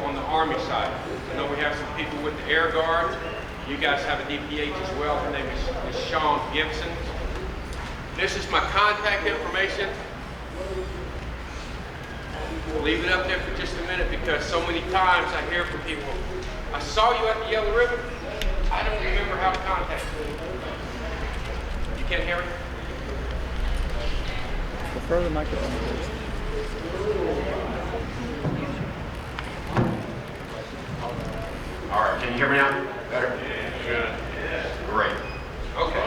on the Army side. I know we have some people with the Air Guard. You guys have a DPH as well. Her name is Sean Gibson. This is my contact information. We'll leave it up there for just a minute because so many times I hear from people, I saw you at the Yellow Ribbon. I don't remember how to contact you. You can't hear me? Prefer the microphone, please. All right, can you hear me now? Better? Good. Great. Okay.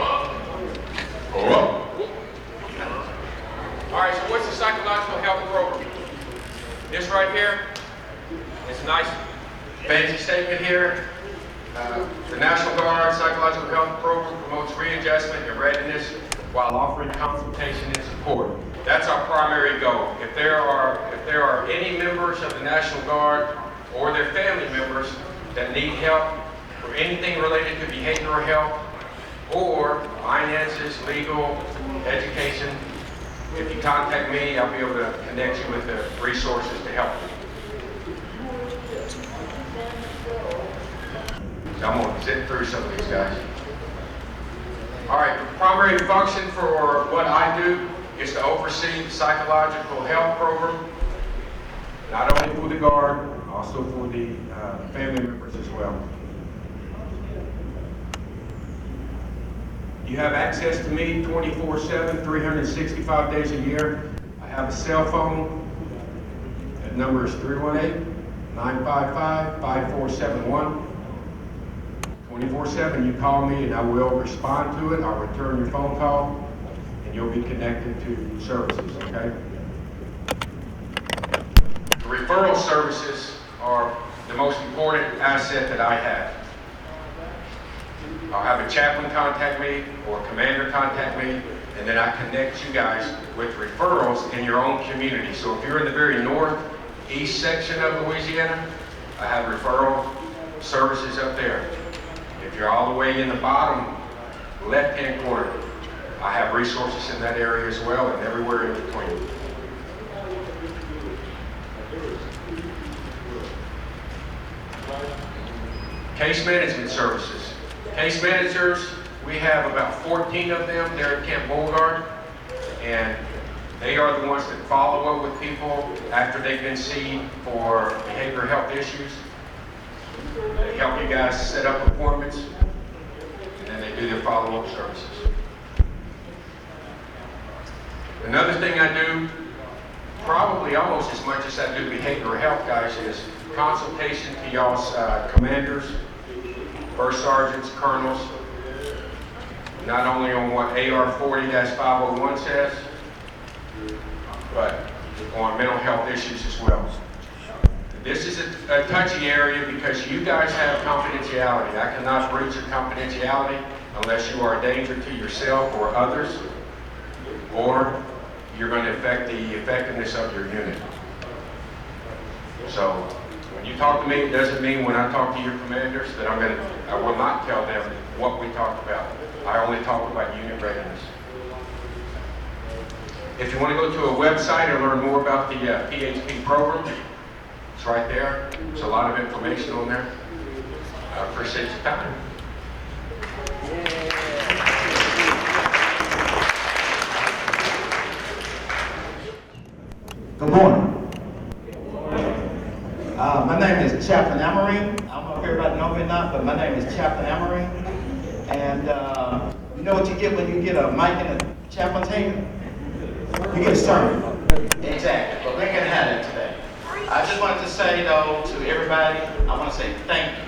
All right, so what's the psychological health program? This right here, it's a nice fancy statement here. The National Guard Psychological Health Program promotes readjustment and readiness while offering consultation and support. That's our primary goal. If there are any members of the National Guard or their family members that need help for anything related to behavioral health or finances, legal, education, if you contact me, I'll be able to connect you with the resources to help you. So I'm going to zip through some of these guys. All right, the primary function for what I do is to oversee the psychological health program, not only for the Guard, also for the family members as well. You have access to me 24/7, 365 days a year. I have a cell phone. That number is 318-955-5471. 24/7, you call me and I will respond to it. I'll return your phone call and you'll be connected to services, okay? The referral services are the most important asset that I have. I'll have a chaplain contact me or a commander contact me, and then I connect you guys with referrals in your own community. So if you're in the very northeast section of Louisiana, I have referral services up there. If you're all the way in the bottom left-hand corner, I have resources in that area as well and everywhere in between. Case management services. Case managers, we have about 14 of them there at Camp Beauregard, and they are the ones that follow up with people after they've been seen for behavioral health issues. They help you guys set up appointments, and then they do their follow-up services. Another thing I do, probably almost as much as I do behavioral health, guys, is consultation to y'all's commanders, first sergeants, colonels, not only on what AR 40-501 says, but on mental health issues as well. This is a touchy area because you guys have confidentiality. I cannot breach your confidentiality unless you are a danger to yourself or others, or you're going to affect the effectiveness of your unit. So when you talk to me, it doesn't mean when I talk to your commanders that I will not tell them what we talked about. I only talk about unit readiness. If you want to go to a website and learn more about the PHP program, it's right there. There's a lot of information on there. I appreciate your time. Good morning. My name is Chaplain AMERINE. I don't know if everybody knows me or not, but my name is Chaplain AMERINE. And you know what you get when you get a mic in a chaplain's hand? You get a sermon. Exactly. But we ain't gonna have that today. I just wanted to say though to everybody, I want to say thank you.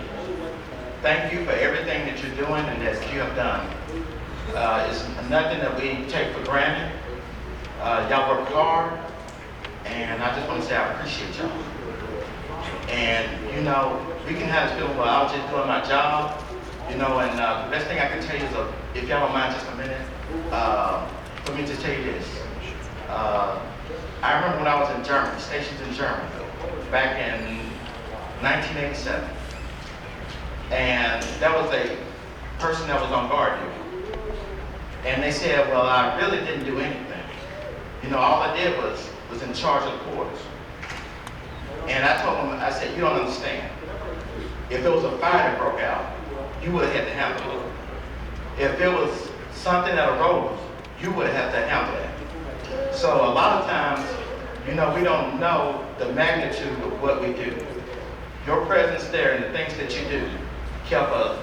Thank you for everything that you're doing and that you have done. It's nothing that we take for granted. Y'all work hard, and I just want to say I appreciate y'all. And you know, we can have this feeling, well, I was just doing my job, you know, and the best thing I can tell you is, if y'all don't mind just a minute, for me to tell you this. I remember when I was in Germany, stationed in Germany, back in 1987. And that was a person that was on guard duty. And they said, well, I really didn't do anything. You know, all I did was in charge of the quarters. And I told him, I said, you don't understand. If it was a fire that broke out, you would have had to handle it. If there was something that arose, you would have had to handle it. So a lot of times, you know, we don't know the magnitude of what we do. Your presence there and the things that you do kept a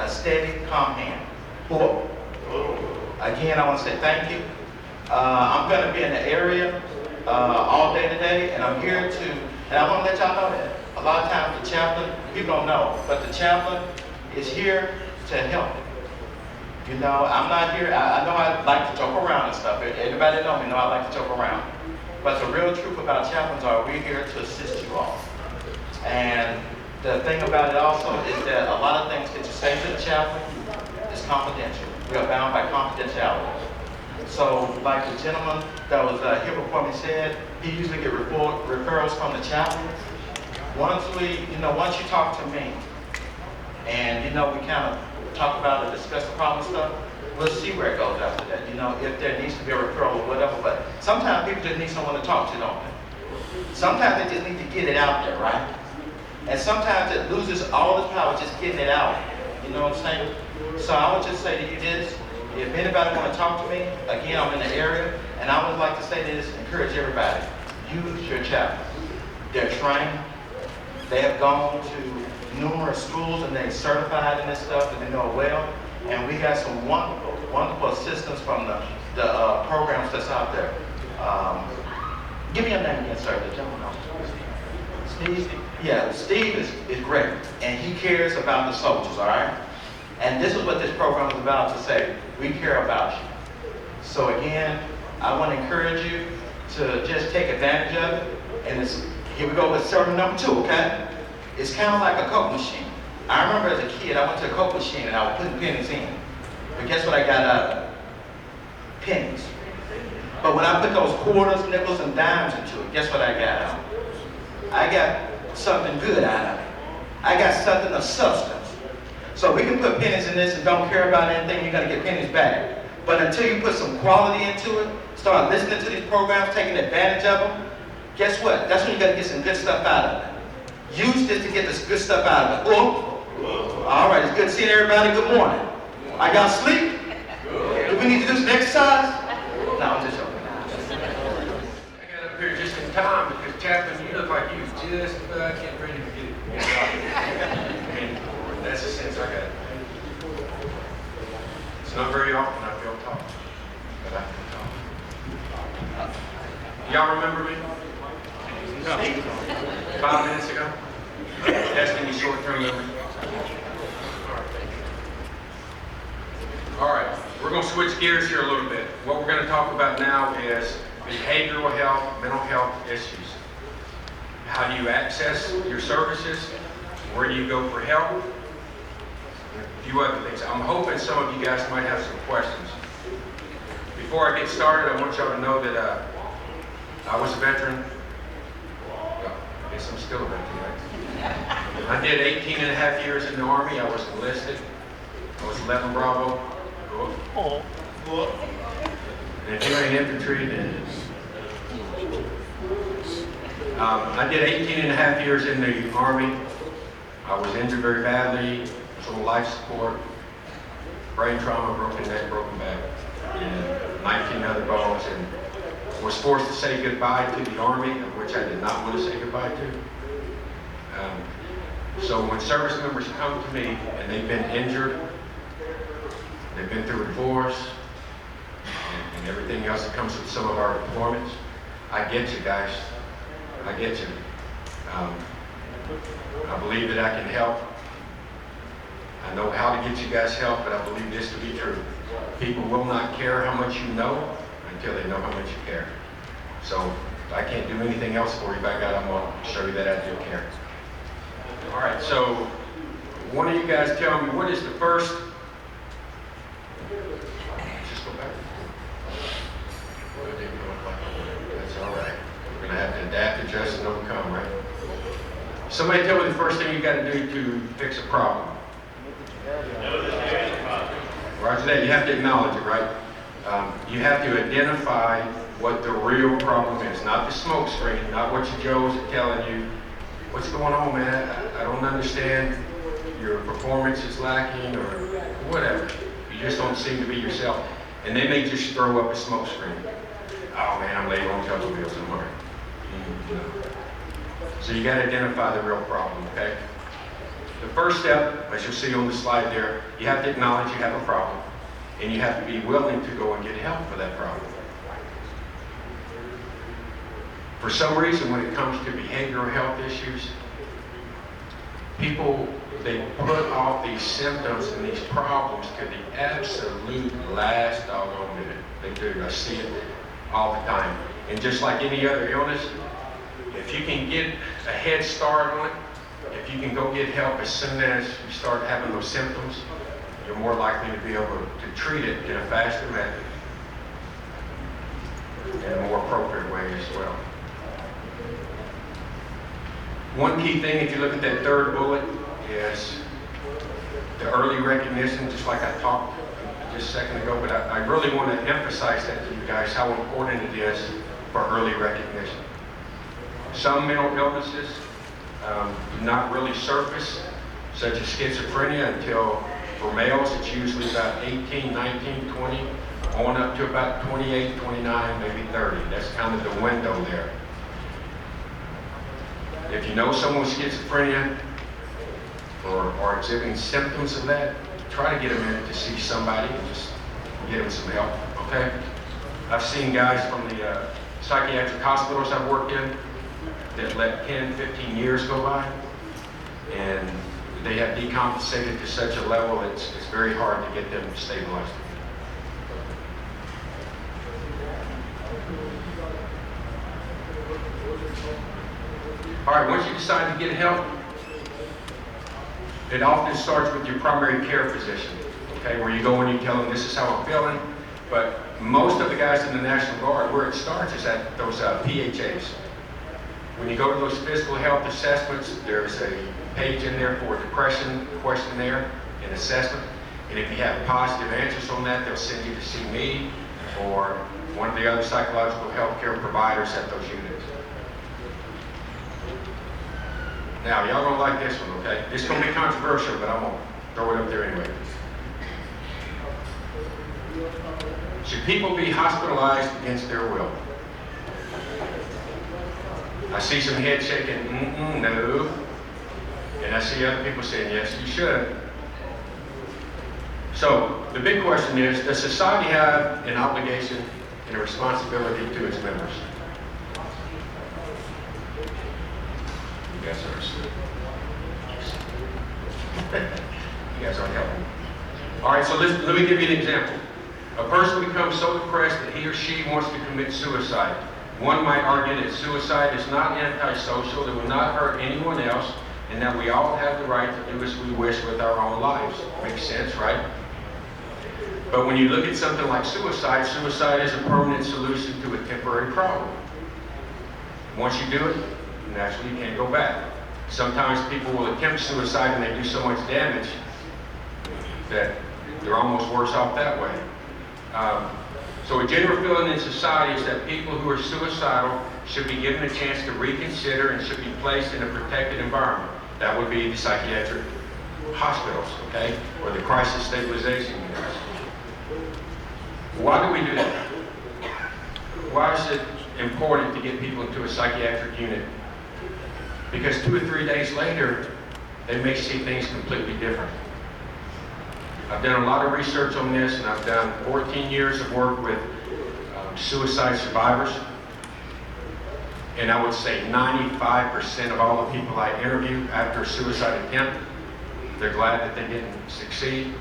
steady, calm hand. Cool. Again, I want to say thank you. I'm going to be in the area all day today, and I'm here to, and I want to let y'all know that. A lot of times the chaplain, people don't know, but the chaplain is here to help. You know, I'm not here, I know I like to joke around and stuff. Everybody that know me know I like to joke around. But the real truth about chaplains are we're here to assist you all. And the thing about it also is that a lot of things that you say to the chaplain is confidential. We are bound by confidentiality. So, like the gentleman that was here before me said, he usually get referrals from the chaplain. Once you talk to me, and you know, we kind of talk about it, discuss the problem stuff, we'll see where it goes after that. You know, if there needs to be a referral or whatever. But sometimes people just need someone to talk to, don't they? Sometimes they just need to get it out there, right? And sometimes it loses all its power just getting it out. You know what I'm saying? So I would just say to you this, if anybody want to talk to me, again, I'm in the area, and I would like to say this, encourage everybody, use your chaplain. They're trained, they have gone to numerous schools, and they're certified in this stuff, and they know it well. And we got some wonderful, wonderful assistance from the programs that's out there. Give me your name again, sir, the gentleman. Steve? Yeah, Steve is great, and he cares about the soldiers, all right? And this is what this program is about, to say, we care about you. So again, I want to encourage you to just take advantage of it. And here we go with sermon number 2, okay? It's kind of like a Coke machine. I remember as a kid, I went to a Coke machine and I was putting pennies in. But guess what I got out of it? Pennies. But when I put those quarters, nickels, and dimes into it, guess what I got out of it? I got something good out of it. I got something of substance. So we can put pennies in this and don't care about anything, you're going to get pennies back. But until you put some quality into it, start listening to these programs, taking advantage of them, guess what? That's when you're going to get some good stuff out of it. Use this to get this good stuff out of it. Oh, all right, it's good seeing everybody. Good morning. Are y'all asleep? Do we need to do some exercise? No, I'm just joking. I got up here just in time because Chaplain, you look like you just getting ready to get I mean, that's the sense I got. It's not very often I feel talk, but I can talk. Y'all remember me? No. 5 minutes ago? Testing your short-term memory. All right, we're going to switch gears here a little bit. What we're going to talk about now is behavioral health, mental health issues. How do you access your services? Where do you go for help? And a few other things. I'm hoping some of you guys might have some questions. Before I get started, I want y'all to know that I was a veteran. I guess I'm still a veteran, right? I did 18 and a half years in the Army. I was enlisted. I was 11 Bravo. And if you ain't infantry, then I did 18 and a half years in the Army. I was injured very badly, was on life support, brain trauma, broken neck, broken back, and 19 other bones, and was forced to say goodbye to the Army, of which I did not want to say goodbye to. So when service members come to me and they've been injured, they've been through a divorce, and everything else that comes with some of our deployments, I get you guys. I get you. I believe that I can help. I know how to get you guys help, but I believe this to be true. People will not care how much you know until they know how much you care. So if I can't do anything else for you, by God, I'm going to show you that I do care. All right, so one of you guys tell me, what is the first? Just go back. That's all right. We're going to have to adapt, adjust, and overcome, right? Somebody tell me the first thing you got to do to fix a problem. Roger that. You have to acknowledge it, right? You have to identify what the real problem is, not the smoke screen, not what your Joes are telling you. What's going on, man? I don't understand. Your performance is lacking or whatever. You just don't seem to be yourself. And they may just throw up a smoke screen. Oh man, I'm late on a couple of wheels somewhere. So you got to identify the real problem, okay? The first step, as you'll see on the slide there, you have to acknowledge you have a problem, and you have to be willing to go and get help for that problem. For some reason, when it comes to behavioral health issues, people, they put off these symptoms and these problems to the absolute last doggone minute. They do. I see it all the time. And just like any other illness, if you can get a head start on it, if you can go get help as soon as you start having those symptoms, you're more likely to be able to treat it in a faster method, in a more appropriate way as well. One key thing, if you look at that third bullet, is the early recognition, just like I talked just a second ago, but I really want to emphasize that to you guys, how important it is for early recognition. Some mental illnesses do not really surface, such as schizophrenia, until, for males, it's usually about 18, 19, 20, on up to about 28, 29, maybe 30. That's kind of the window there. If you know someone with schizophrenia or exhibiting symptoms of that, try to get them in to see somebody and just get them some help, okay? I've seen guys from the psychiatric hospitals I've worked in that let 10, 15 years go by, and they have decompensated to such a level it's very hard to get them stabilized. All right, once you decide to get help, it often starts with your primary care physician, okay, where you go and you tell them, this is how I'm feeling. But most of the guys in the National Guard, where it starts is at those PHAs. When you go to those physical health assessments, there's a page in there for a depression questionnaire and assessment. And if you have positive answers on that, they'll send you to see me or one of the other psychological health care providers at those units. Now, y'all gonna like this one, okay? It's gonna be controversial, but I'm gonna throw it up there anyway. Should people be hospitalized against their will? I see some head shaking, no. And I see other people saying, yes, you should. So, the big question is, does society have an obligation and a responsibility to its members? You guys aren't helping. All right, so let me give you an example. A person becomes so depressed that he or she wants to commit suicide. One might argue that suicide is not antisocial, that will not hurt anyone else, and that we all have the right to do as we wish with our own lives. Makes sense, right? But when you look at something like suicide, suicide is a permanent solution to a temporary problem. Once you do it, naturally you can't go back. Sometimes people will attempt suicide and they do so much damage that they're almost worse off that way. So a general feeling in society is that people who are suicidal should be given a chance to reconsider and should be placed in a protected environment. That would be the psychiatric hospitals, okay, or the crisis stabilization units. Why do we do that? Why is it important to get people into a psychiatric unit? Because 2 or 3 days later, they may see things completely different. I've done a lot of research on this, and I've done 14 years of work with suicide survivors. And I would say 95% of all the people I interview after a suicide attempt, they're glad that they didn't succeed.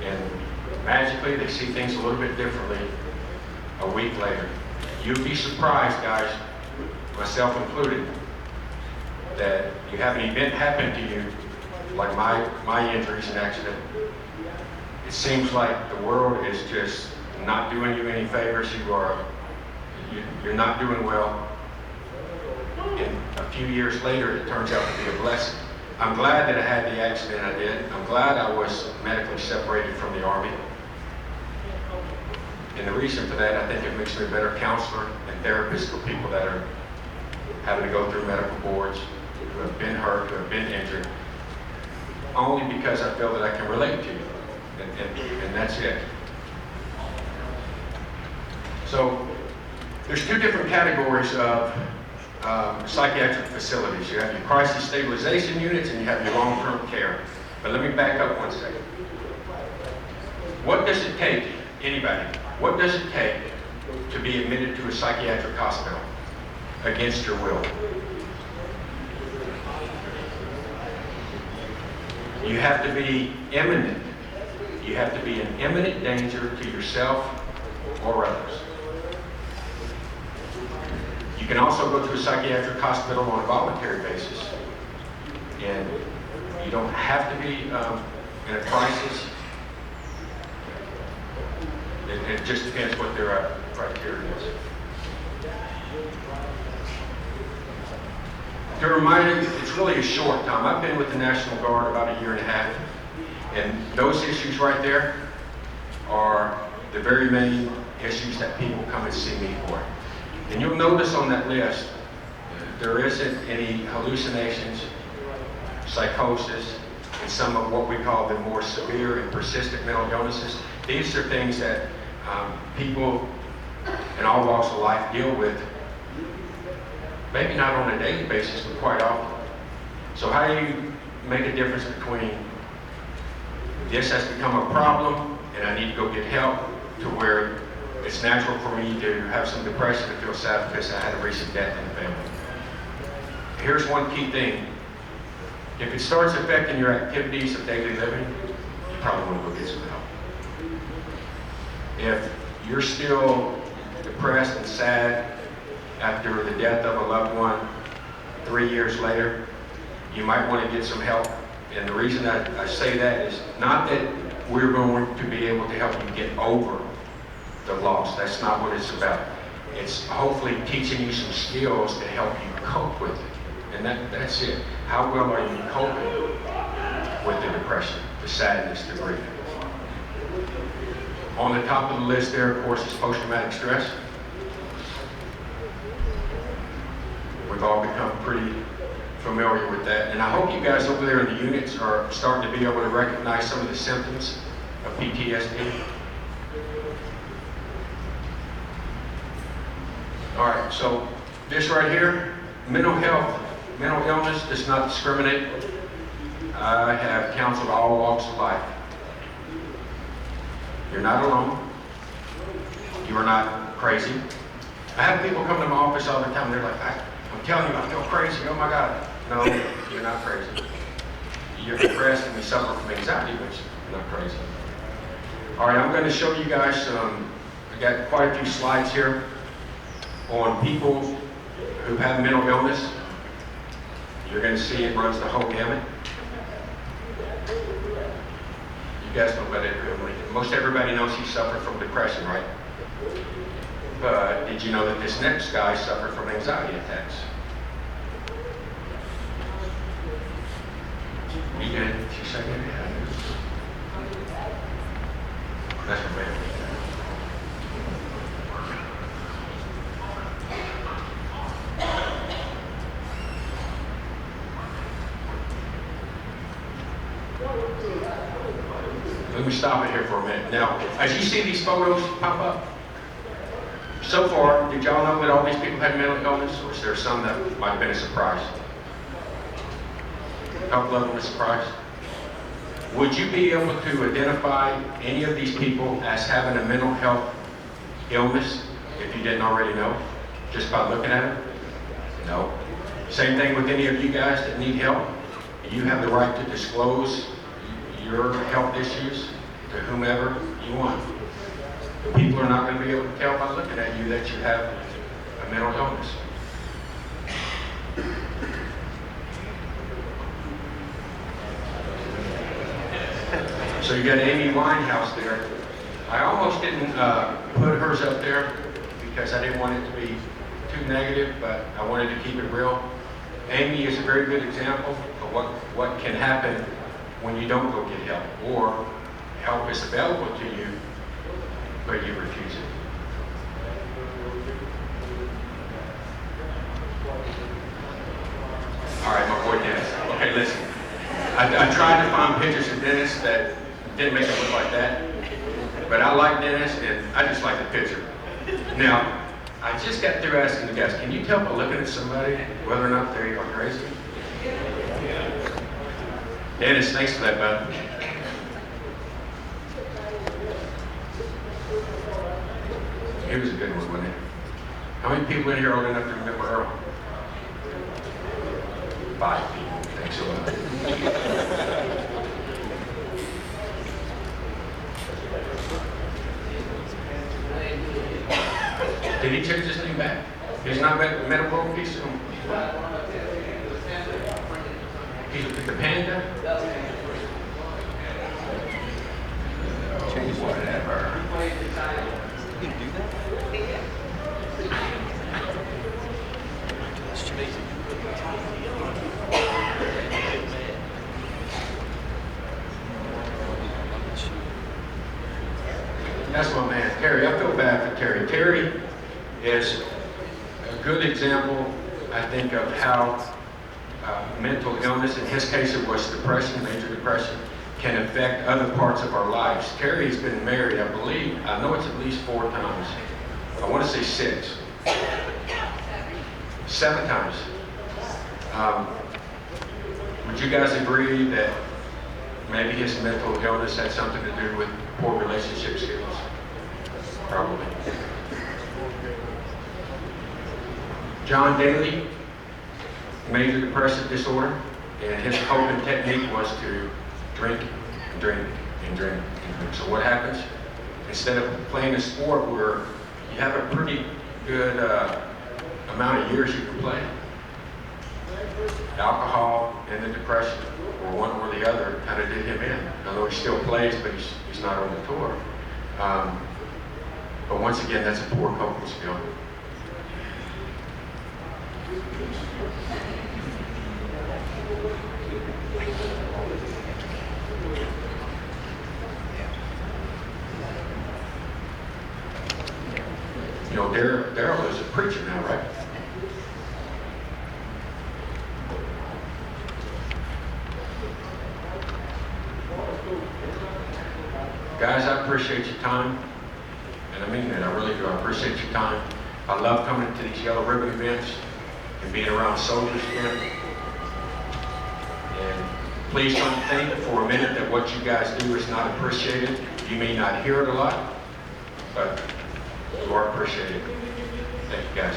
And magically, they see things a little bit differently a week later. You'd be surprised, guys, myself included, that you have an event happen to you, like my injuries and accident. It seems like the world is just not doing you any favors. You're not doing well. And a few years later, it turns out to be a blessing. I'm glad that I had the accident I did. I'm glad I was medically separated from the Army. And the reason for that, I think it makes me a better counselor and therapist for people that are having to go through medical boards, who have been hurt, who have been injured, only because I feel that I can relate to you, and that's it. So there's two different categories of psychiatric facilities. You have your crisis stabilization units and you have your long-term care. But let me back up one second. What does it take, anybody, what does it take to be admitted to a psychiatric hospital against your will? You have to be imminent. You have to be in imminent danger to yourself or others. You can also go to a psychiatric hospital on a voluntary basis. And you don't have to be in a crisis. It just depends what their criteria is. To remind you, it's really a short time. I've been with the National Guard about a year and a half, and those issues right there are the very main issues that people come and see me for. And you'll notice on that list, there isn't any hallucinations, psychosis, and some of what we call the more severe and persistent mental illnesses. These are things that people in all walks of life deal with, maybe not on a daily basis, but quite often. So how do you make a difference between this has become a problem and I need to go get help, to where it's natural for me to have some depression and feel sad because I had a recent death in the family? Here's one key thing. If it starts affecting your activities of daily living, you probably want to go get some help. If you're still depressed and sad after the death of a loved one 3 years later, you might want to get some help. And the reason I say that is not that we're going to be able to help you get over the loss. That's not what it's about. It's hopefully teaching you some skills to help you cope with it. And that's it. How well are you coping with the depression, the sadness, the grief? On the top of the list there, of course, is post-traumatic stress. We've all become pretty familiar with that. And I hope you guys over there in the units are starting to be able to recognize some of the symptoms of PTSD. All right, so this right here, mental health, mental illness does not discriminate. I have counseled all walks of life. You're not alone. You are not crazy. I have people come to my office all the time. They're like, I'm telling you, I feel crazy. Oh my God. No, you're not crazy. You're depressed and you suffer from anxiety, but you're not crazy. All right, I'm going to show you guys some, I got quite a few slides here on people who have mental illness. You're going to see it runs the whole gamut. You guys know about it. Most everybody knows he suffered from depression, right? But did you know that this next guy suffered from anxiety attacks? He did. She said, yeah. That's what made me. Let me stop it here for a minute. Now, as you see these photos pop up, so far, did y'all know that all these people had mental illness, or is there some that might have been a surprise? A couple of them a surprise? Would you be able to identify any of these people as having a mental health illness if you didn't already know, just by looking at them? No. Same thing with any of you guys that need help. You have the right to disclose your health issues to whomever you want. People are not going to be able to tell by looking at you that you have a mental illness. So you got Amy Winehouse there. I almost didn't put hers up there because I didn't want it to be too negative, but I wanted to keep it real. Amy is a very good example of what can happen when you don't go get help, or help is available to you but you refuse it. All right, my boy Dennis. Okay, listen. I tried to find pictures of Dennis that didn't make him look like that, but I like Dennis, and I just like the picture. Now, I just got through asking the guys, can you tell by looking at somebody whether or not they are crazy? Dennis, thanks for that, bud. He was a good one, wasn't he? How many people in here old enough to remember Earl? 5 people. Thanks a lot. Did he change his name back? He's not medical piece. He's the panda. Change whatever. You can do that? That's my man, Terry. I feel bad for Terry. Terry is a good example, I think, of how mental illness, in his case it was depression, major depression, can affect other parts of our lives. Terry's been married, I believe, I know it's at least 4 times. I want to say 6. 7 times. Would you guys agree that maybe his mental illness had something to do with poor relationship skills? Probably. John Daly, major depressive disorder, and his coping technique was to drink and drink and drink and drink. So what happens? Instead of playing a sport where you have a pretty good amount of years you can play, alcohol and the depression, or one or the other, kind of did him in. Although he still plays, but he's not on the tour. But once again, that's a poor coping skill. You know, Daryl is a preacher now, right? Guys, I appreciate your time, and I mean that, I really do. I appreciate your time. I love coming to these Yellow Ribbon events and being around soldiers again. And please don't think for a minute that what you guys do is not appreciated. You may not hear it a lot, but you are appreciated. Thank you, guys.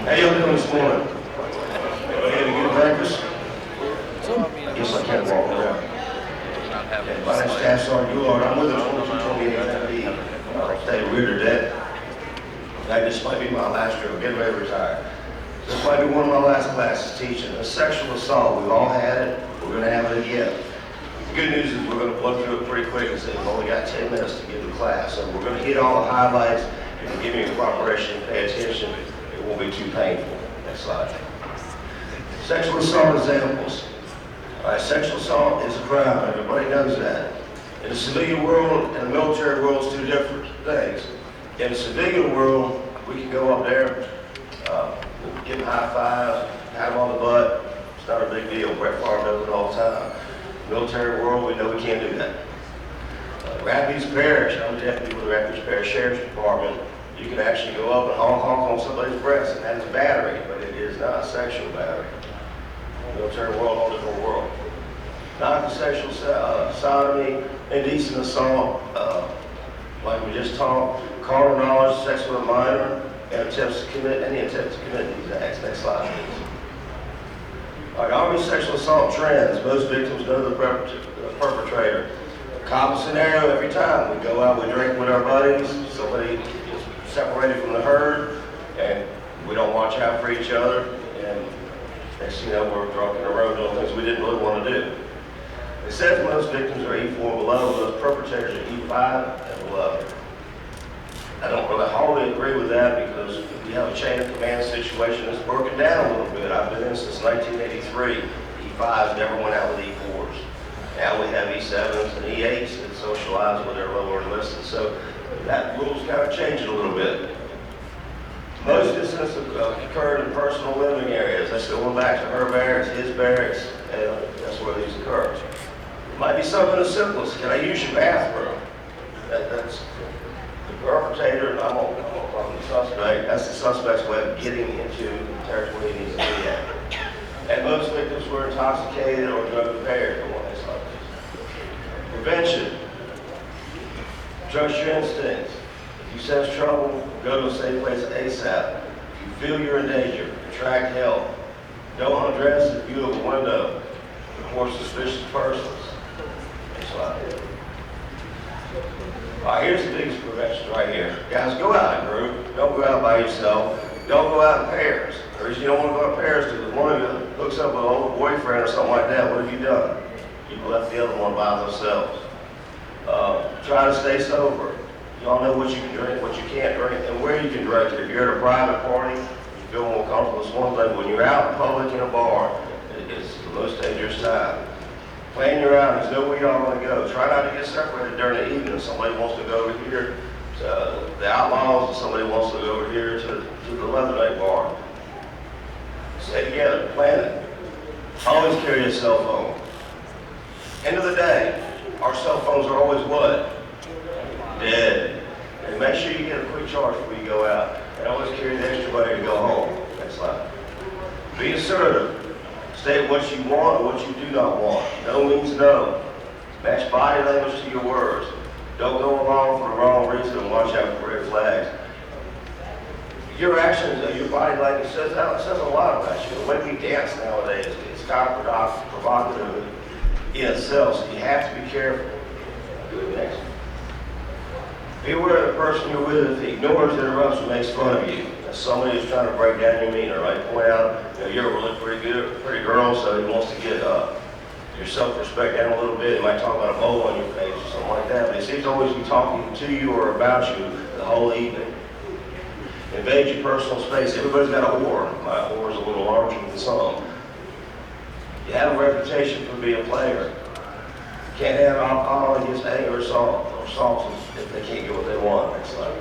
How y'all doing this morning? Had a good breakfast? I guess I can't walk around. My name's Staff Sergeant Goulart. I'm with the 2228 MD, State of Rear Debt. This might be my last year. I'm getting ready to retire. This might be one of my last classes teaching. A sexual assault. We've all had it. We're going to have it again. The good news is we're going to blow through it pretty quick and say we've only got 10 minutes to give the class. So we're going to hit all the highlights. If you give me cooperation and pay attention, it won't be too painful. Next slide. Sexual assault examples. All right, sexual assault is a crime. Everybody knows that. In the civilian world and the military world, it's 2 different things. In the civilian world, we can go up there, give them high fives, pat them on the butt. It's not a big deal. Brett Favre does it all the time. Military world, we know we can't do that. Rapides Parish, I'm a deputy with the Rapides Parish Sheriff's Department. You can actually go up and honk on somebody's breast, and that's battery, but it is not sexual battery. Military world, whole different world. Non-consensual sodomy, indecent assault, like we just talked, carnal knowledge, sex with a minor, and attempts to commit these acts. Next slide, please. All right, Army sexual assault trends. Most victims know the perpetrator. Common scenario every time. We go out, we drink with our buddies, somebody gets separated from the herd, and we don't watch out for each other, and next thing you know, we're drunk in a row doing things we didn't really want to do. It says most victims are E4 and below, those perpetrators are E5 and below. I don't really wholly agree with that because we have a chain of command situation that's broken down a little bit. I've been in since 1983. E5s never went out with E4s. Now we have E7s and E8s that socialize with their lower enlisted. So that rule's kind of changing a little bit. Most incidents occurred in personal living areas. That's going back to her barracks, his barracks, and that's where these occur. It might be something as simple as, can I use your bathroom? That's the perpetrator, and I'm on the suspect. That's the suspect's way of getting into the territory he needs to be at. And most victims were intoxicated or drug impaired when they saw this. Prevention. Trust your instincts. If you sense trouble, go to a safe place ASAP. If you feel you're in danger, attract help. Don't undress in view of a window. Report suspicious persons. Next slide. All right, here's the biggest prevention right here. Guys, go out in a group. Don't go out by yourself. Don't go out in pairs. The reason you don't want to go in pairs is because one of you hooks up with an old boyfriend or something like that. What have you done? You left the other one by themselves. Try to stay sober. You all know what you can drink, what you can't drink, and where you can drink. If you're at a private party, you feel more comfortable. It's one thing. When you're out in public in a bar, it's the most dangerous time. Plan your outings. Know where y'all want to go. Try not to get separated during the evening. If somebody wants to go over here to the Outlaws, and somebody wants to go over here to the Leatherneck bar. Stay together. Plan it. Always carry a cell phone. End of the day, our cell phones are always what? Dead. And make sure you get a quick charge before you go out. And always carry the extra money to go home. Next slide. Be assertive. State what you want or what you do not want. No means no. Match body language to your words. Don't go along for the wrong reason and watch out for red flags. Your actions, your body language says a lot about you. The way we dance nowadays, it's kind of provocative in itself, so you have to be careful. Do it next. Be aware of the person you're with. If he ignores, interrupts, or makes fun of you. That's somebody who's trying to break down your demeanor, right? Point out, you're a really pretty girl, so he wants to get your self-respect down a little bit. He might talk about a mole on your face or something like that, but he seems to always be talking to you or about you the whole evening. Invade your personal space. Everybody's got a whore. My whore's a little larger than some. You have a reputation for being a player. You can't have alcohol against anger or salts if they can't get what they want. Next slide.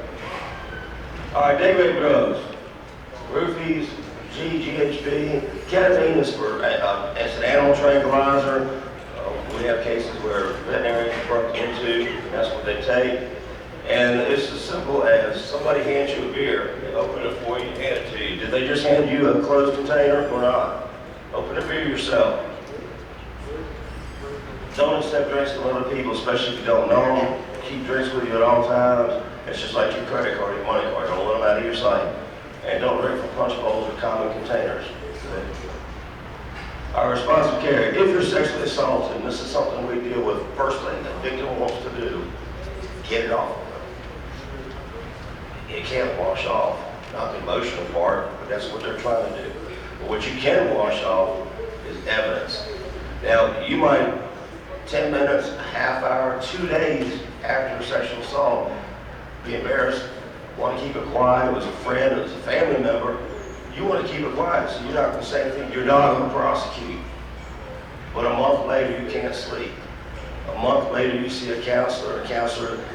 All right, day rate drugs. Roofies, GHB. Ketamine is it's an animal tranquilizer. We have cases where veterinarians broke into, and that's what they take. And it's as simple as somebody hands you a beer, they open it for you, hand it to you. Did they just hand you a closed container or not? Open the beer yourself. Don't accept drinks from other people, especially if you don't know them. Keep drinks with you at all times. It's just like your credit card, your money card. Don't let them out of your sight. And don't drink from punch bowls or common containers. Our responsive care. If you're sexually assaulted, and this is something we deal with first thing the victim wants to do, get it off. You can't wash off, not the emotional part, but that's what they're trying to do. But what you can wash off is evidence. Now, you might 10 minutes, a half hour, 2 days after a sexual assault, be embarrassed, want to keep it quiet. It was a friend, it was a family member. You want to keep it quiet, so you're not going to say anything. You're not going to prosecute. But a month later, you can't sleep. A month later, you see a counselor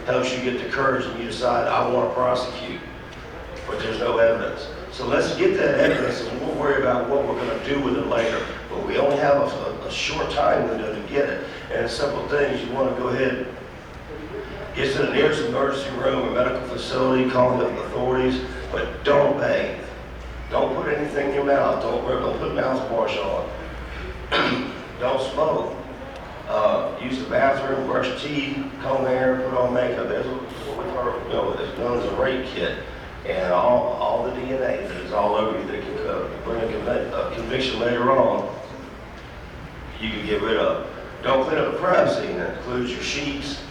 helps you get the courage and you decide, I want to prosecute, but there's no evidence. So let's get that evidence and we'll worry about what we're going to do with it later. But we only have a short time window to get it. And it's simple things. You want to go ahead, get to the nearest emergency room or medical facility, call the authorities, but don't bathe. Don't put anything in your mouth. Don't put mouthwash on. Don't smoke. Use the bathroom, brush teeth, comb hair, put on makeup. That's what we've heard, it's known as a rape kit. And all the DNA that is all over you that can bring a conviction later on, you can get rid of. Don't clean up the privacy, and that includes your sheets.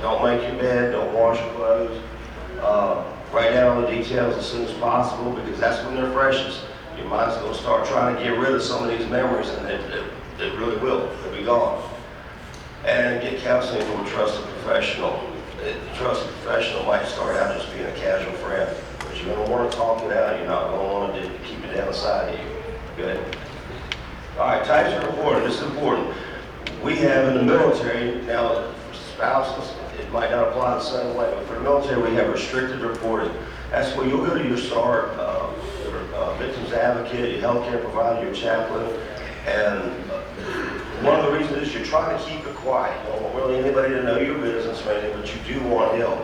Don't make your bed, don't wash your clothes. Write down all the details as soon as possible because that's when they're freshest. Your mind's going to start trying to get rid of some of these memories, and it really will. They'll be gone. And get counseling from a trusted professional. The trusted professional might start out just being a casual friend, but you're going to want to talk it out. You're not going to want to keep it down inside of you. Good. All right, types of reporting. This is important. We have in the military, now for spouses, it might not apply the same way, but for the military, we have restricted reporting. That's where you'll go to your SART, your victims advocate, your healthcare provider, your chaplain, and one of the reasons is you're trying to keep it quiet. You don't want really anybody to know your business or anything, but you do want help.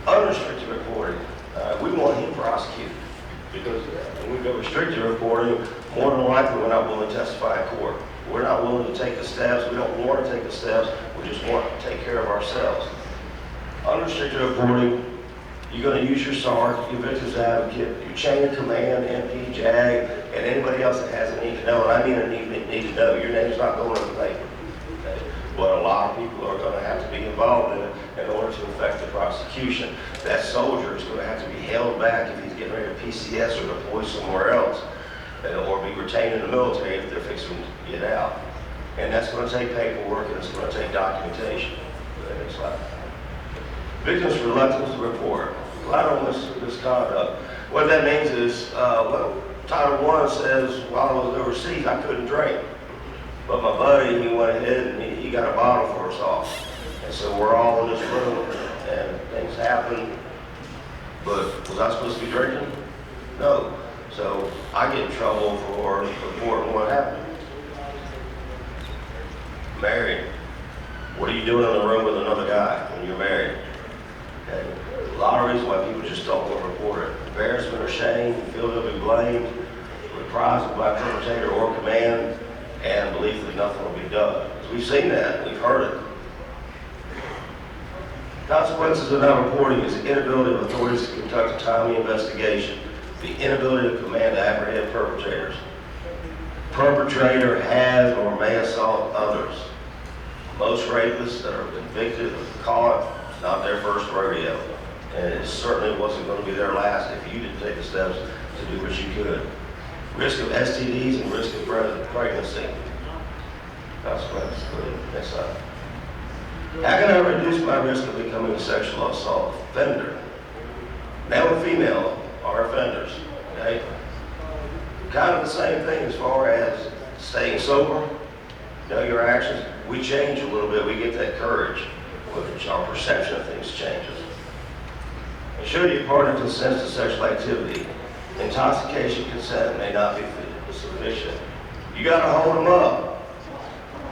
Unrestricted reporting, we want him prosecuted. Because when we go restricted reporting, more than likely we're not willing to testify in court. We're not willing to take the steps. We don't want to take the steps. We just want to take care of ourselves. Unrestricted reporting, you're going to use your SART, your victims advocate, your chain of command, MP, JAG, and anybody else that has a need to know. And I mean a need to know. Your name's not going in the paper. Okay? But a lot of people are going to have to be involved in it in order to affect the prosecution. That soldier is going to have to be held back if he's getting ready to PCS or deploy somewhere else, or be retained in the military if they're fixing to get out. And that's going to take paperwork and it's going to take documentation. Next slide. Victims' reluctance to report. Collateral misconduct. What that means is, well, Title I says while I was overseas I couldn't drink. But my buddy, he went ahead and he got a bottle for us all. And so we're all in this room and things happen. But was I supposed to be drinking? No. So I get in trouble for reporting what happened. Married. What are you doing in the room with another guy when you're married? Okay. A lot of reasons why people just don't want to report it. Embarrassment or shame, feel they'll be blamed, reprisal by perpetrator or command, and belief that nothing will be done. We've seen that, we've heard it. Consequences of not reporting is the inability of authorities to conduct a timely investigation, the inability of command to apprehend perpetrators. Perpetrator has or may assault others. Most rapists that are convicted or caught, it's not their first rodeo. And it certainly wasn't going to be their last if you didn't take the steps to do what you could. Risk of STDs and risk of pregnancy. Consequences. Next slide. How can I reduce my risk of becoming a sexual assault offender? Male and female are offenders. Okay? Kind of the same thing as far as staying sober, know your actions. We change a little bit. We get that courage, which our perception of things changes. Should your partner consent to sexual activity, intoxication consent may not be sufficient. You got to hold them up.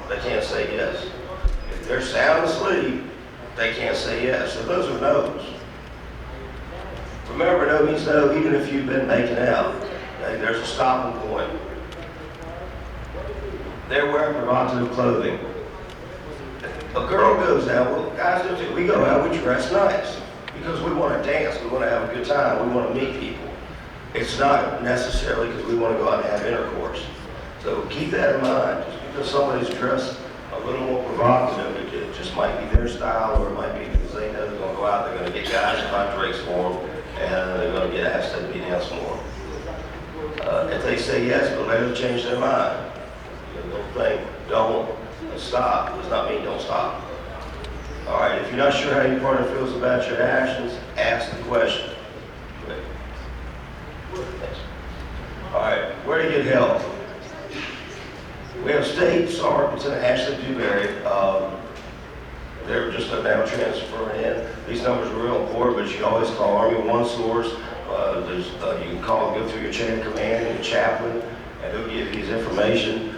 They can't say yes. If they're sound asleep, they can't say yes. So those are no's. Remember, no means no, even if you've been making out. Okay? There's a stopping point. They're wearing provocative clothing. A girl goes out, well, guys do too. We go out, we dress nice. Because we want to dance, we want to have a good time, we want to meet people. It's not necessarily because we want to go out and have intercourse. So keep that in mind. Just because somebody's dressed a little more provocative, it just might be their style, or it might be because they know they're going to go out, they're going to get guys to buy drinks for them, and they're going to get asked to be dance more. If they say yes, but later change their mind. Don't stop. Does not mean don't stop. All right, if you're not sure how your partner feels about your actions, ask the question. All right, where to get help? We have state SART, Lieutenant Ashley Dewberry. They're just now transferring in. These numbers are real important, but you can always call Army One Source. You can call and go through your chain of command, your chaplain, and they'll give you his information.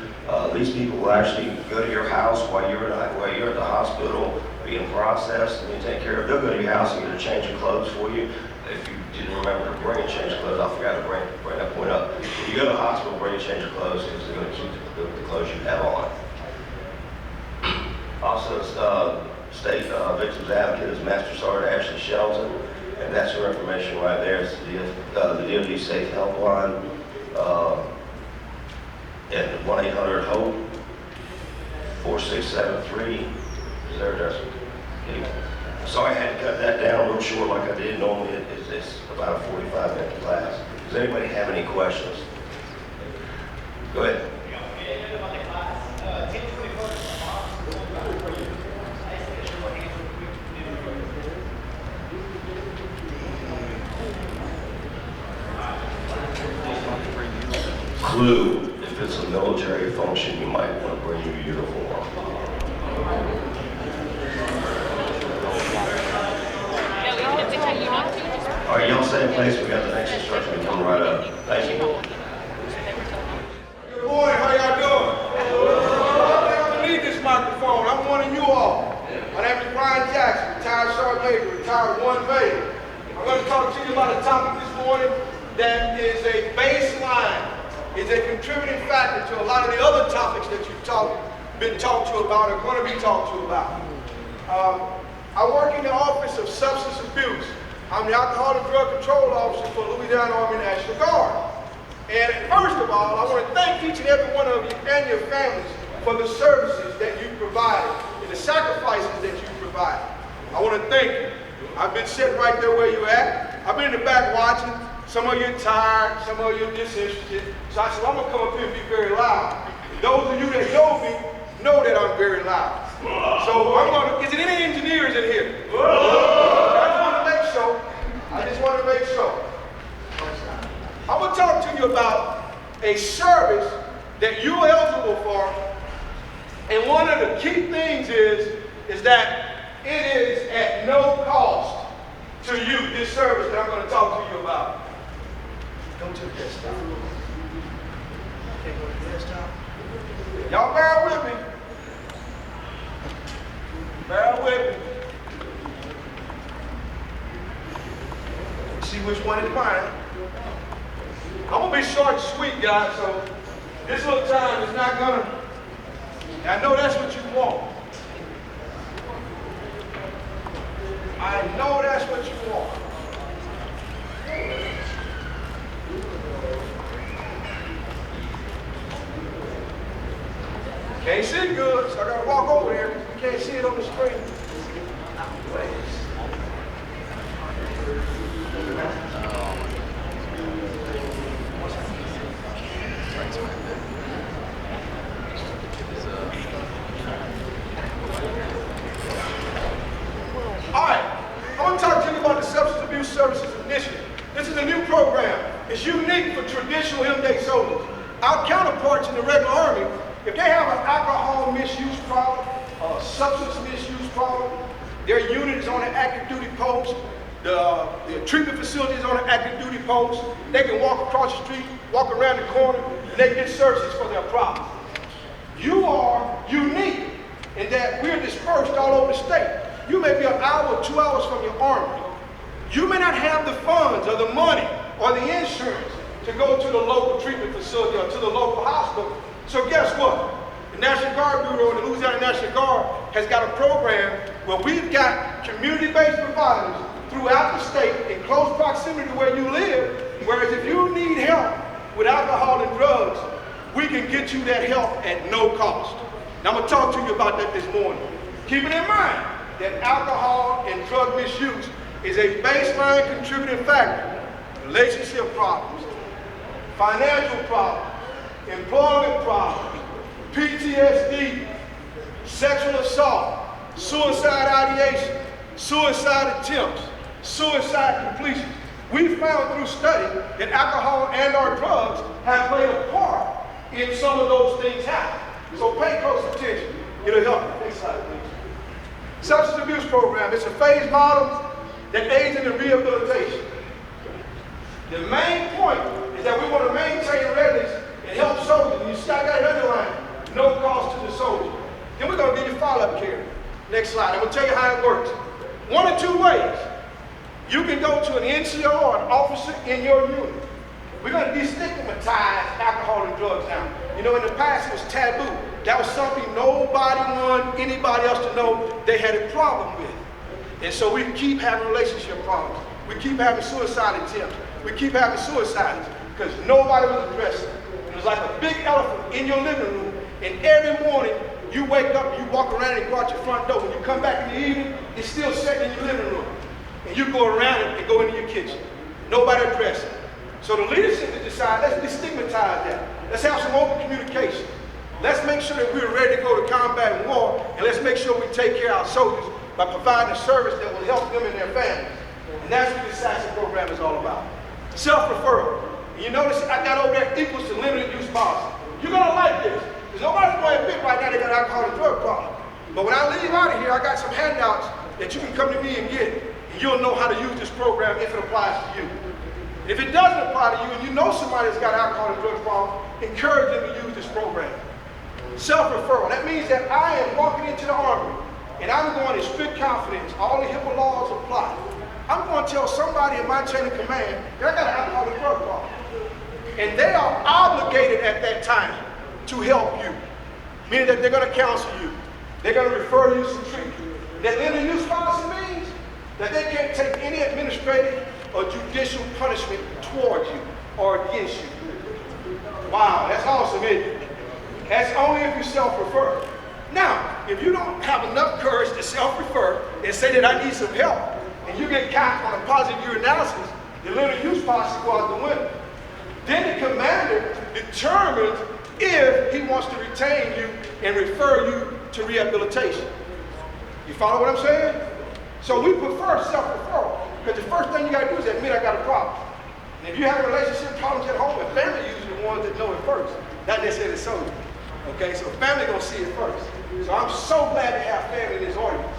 These people will actually go to your house while you're at the hospital, being processed, and they take care of. They'll go to your house and get a change of clothes for you. If you didn't remember to bring a change of clothes, I forgot to bring that point up. If you go to the hospital, bring a change of clothes because they're going to keep the clothes you have on. Also, State Victims Advocate is Master Sergeant Ashley Shelton, and that's her information right there. It's the DoD Safe Helpline. At 1-800-HOPE 4673 is their address. Sorry I had to cut that down real short like I did. Normally it's about a 45-minute class. Does anybody have any questions? Go ahead. new uniform. All right, y'all stay in place. We got the next instruction coming right up. Thank you. Good morning, how y'all doing? I think I'm gonna need this microphone. I'm one of you all. My name is Brian Jackson, retired sergeant major, retired 1 May. I'm going to talk to you about a topic this morning that is a baseline, is a contributing factor to a lot of the other topics that you've been talked to about or going to be talked to about. I work in the Office of Substance Abuse. I'm the Alcohol and Drug Control Officer for Louisiana Army National Guard. And first of all, I want to thank each and every one of you and your families for the services that you provided and the sacrifices that you provided. I want to thank you. I've been sitting right there where you're at. I've been in the back watching. Some of you are tired, some of you are disinterested. So I said, well, I'm going to come up here and be very loud. Those of you that know me know that I'm very loud. So I'm going to, is there any engineers in here? I just want to make sure. I'm going to talk to you about a service that you're eligible for. And one of the key things is that it is at no cost to you, this service that I'm going to talk to you about. Go to the desktop. Okay, go to the desktop. Y'all bear with me. Bear with me. See which one is mine. I'm going to be short and sweet, guys, so this little time is not going to... I know that's what you want. I know that's what you want. Can't see good, so I gotta walk over here. You can't see it on the screen. All right, I want to talk to you about the Substance Abuse Services Initiative. This is a new program. It's unique for traditional M-Day soldiers. Our counterparts in the regular Army, if they have an alcohol misuse problem, a substance misuse problem, their unit is on an active duty post, the treatment facility is on an active duty post, they can walk across the street, walk around the corner, and they get services for their problem. You are unique in that we're dispersed all over the state. You may be an hour or 2 hours from your army. You may not have the funds or the money or the insurance to go to the local treatment facility or to the local hospital. So guess what? The National Guard Bureau, the Louisiana National Guard, has got a program where we've got community-based providers throughout the state in close proximity to where you live, whereas if you need help with alcohol and drugs, we can get you that help at no cost. Now I'm going to talk to you about that this morning. Keeping in mind that alcohol and drug misuse is a baseline contributing factor. Relationship problems, financial problems, employment problems, PTSD, sexual assault, suicide ideation, suicide attempts, suicide completions. We found through study that alcohol and or drugs have played a part in some of those things happening. So pay close attention. It'll help you. Next slide, please. Substance abuse program. It's a phased model that aids in the rehabilitation. The main point is that we want to maintain readiness and help soldiers. And you still got it underlined. No cost to the soldier. Then we're going to give you follow-up care. Next slide. I'm going to tell you how it works. One of two ways. You can go to an NCO or an officer in your unit. We're going to destigmatize alcohol and drugs now. You know, in the past it was taboo. That was something nobody wanted anybody else to know they had a problem with. And so we keep having relationship problems. We keep having suicide attempts. We keep having suicides because nobody was addressing it. It was like a big elephant in your living room. And every morning you wake up, you walk around and go out your front door. When you come back in the evening, it's still sitting in your living room. And you go around it and go into your kitchen. Nobody addressed it. So the leadership has decided, let's destigmatize that. Let's have some open communication. Let's make sure that we're ready to go to combat and war, and let's make sure we take care of our soldiers by providing a service that will help them and their families. And that's what this SASA program is all about. Self-referral. And you notice I got over there equals to limited use policy. You're gonna like this. Because nobody's going to admit right now they got an alcohol and drug problem. But when I leave out of here, I got some handouts that you can come to me and get, and you'll know how to use this program if it applies to you. And if it doesn't apply to you and you know somebody that's got an alcohol and drug problem, encourage them to use this program. Self-referral, that means that I am walking into the Army and I'm going in strict confidence, all the HIPAA laws apply. I'm going to tell somebody in my chain of command that I got an alcohol and drug problem. And they are obligated at that time to help you, meaning that they're going to counsel you. They're going to refer you some treatment. That limited use policy means that they can't take any administrative or judicial punishment towards you or against you. Wow, that's awesome, isn't it? That's only if you self-refer. Now, if you don't have enough courage to self-refer and say that I need some help, and you get caught on a positive urinalysis, the limited use policy goes out the window. Then the commander determines if he wants to retain you and refer you to rehabilitation. You follow what I'm saying? So we prefer self-referral, because the first thing you got to do is admit I got a problem. And if you have relationship problems at home, and family are usually the ones that know it first, not necessarily the soldier. Okay, so family gonna see it first. So I'm so glad to have family in this audience,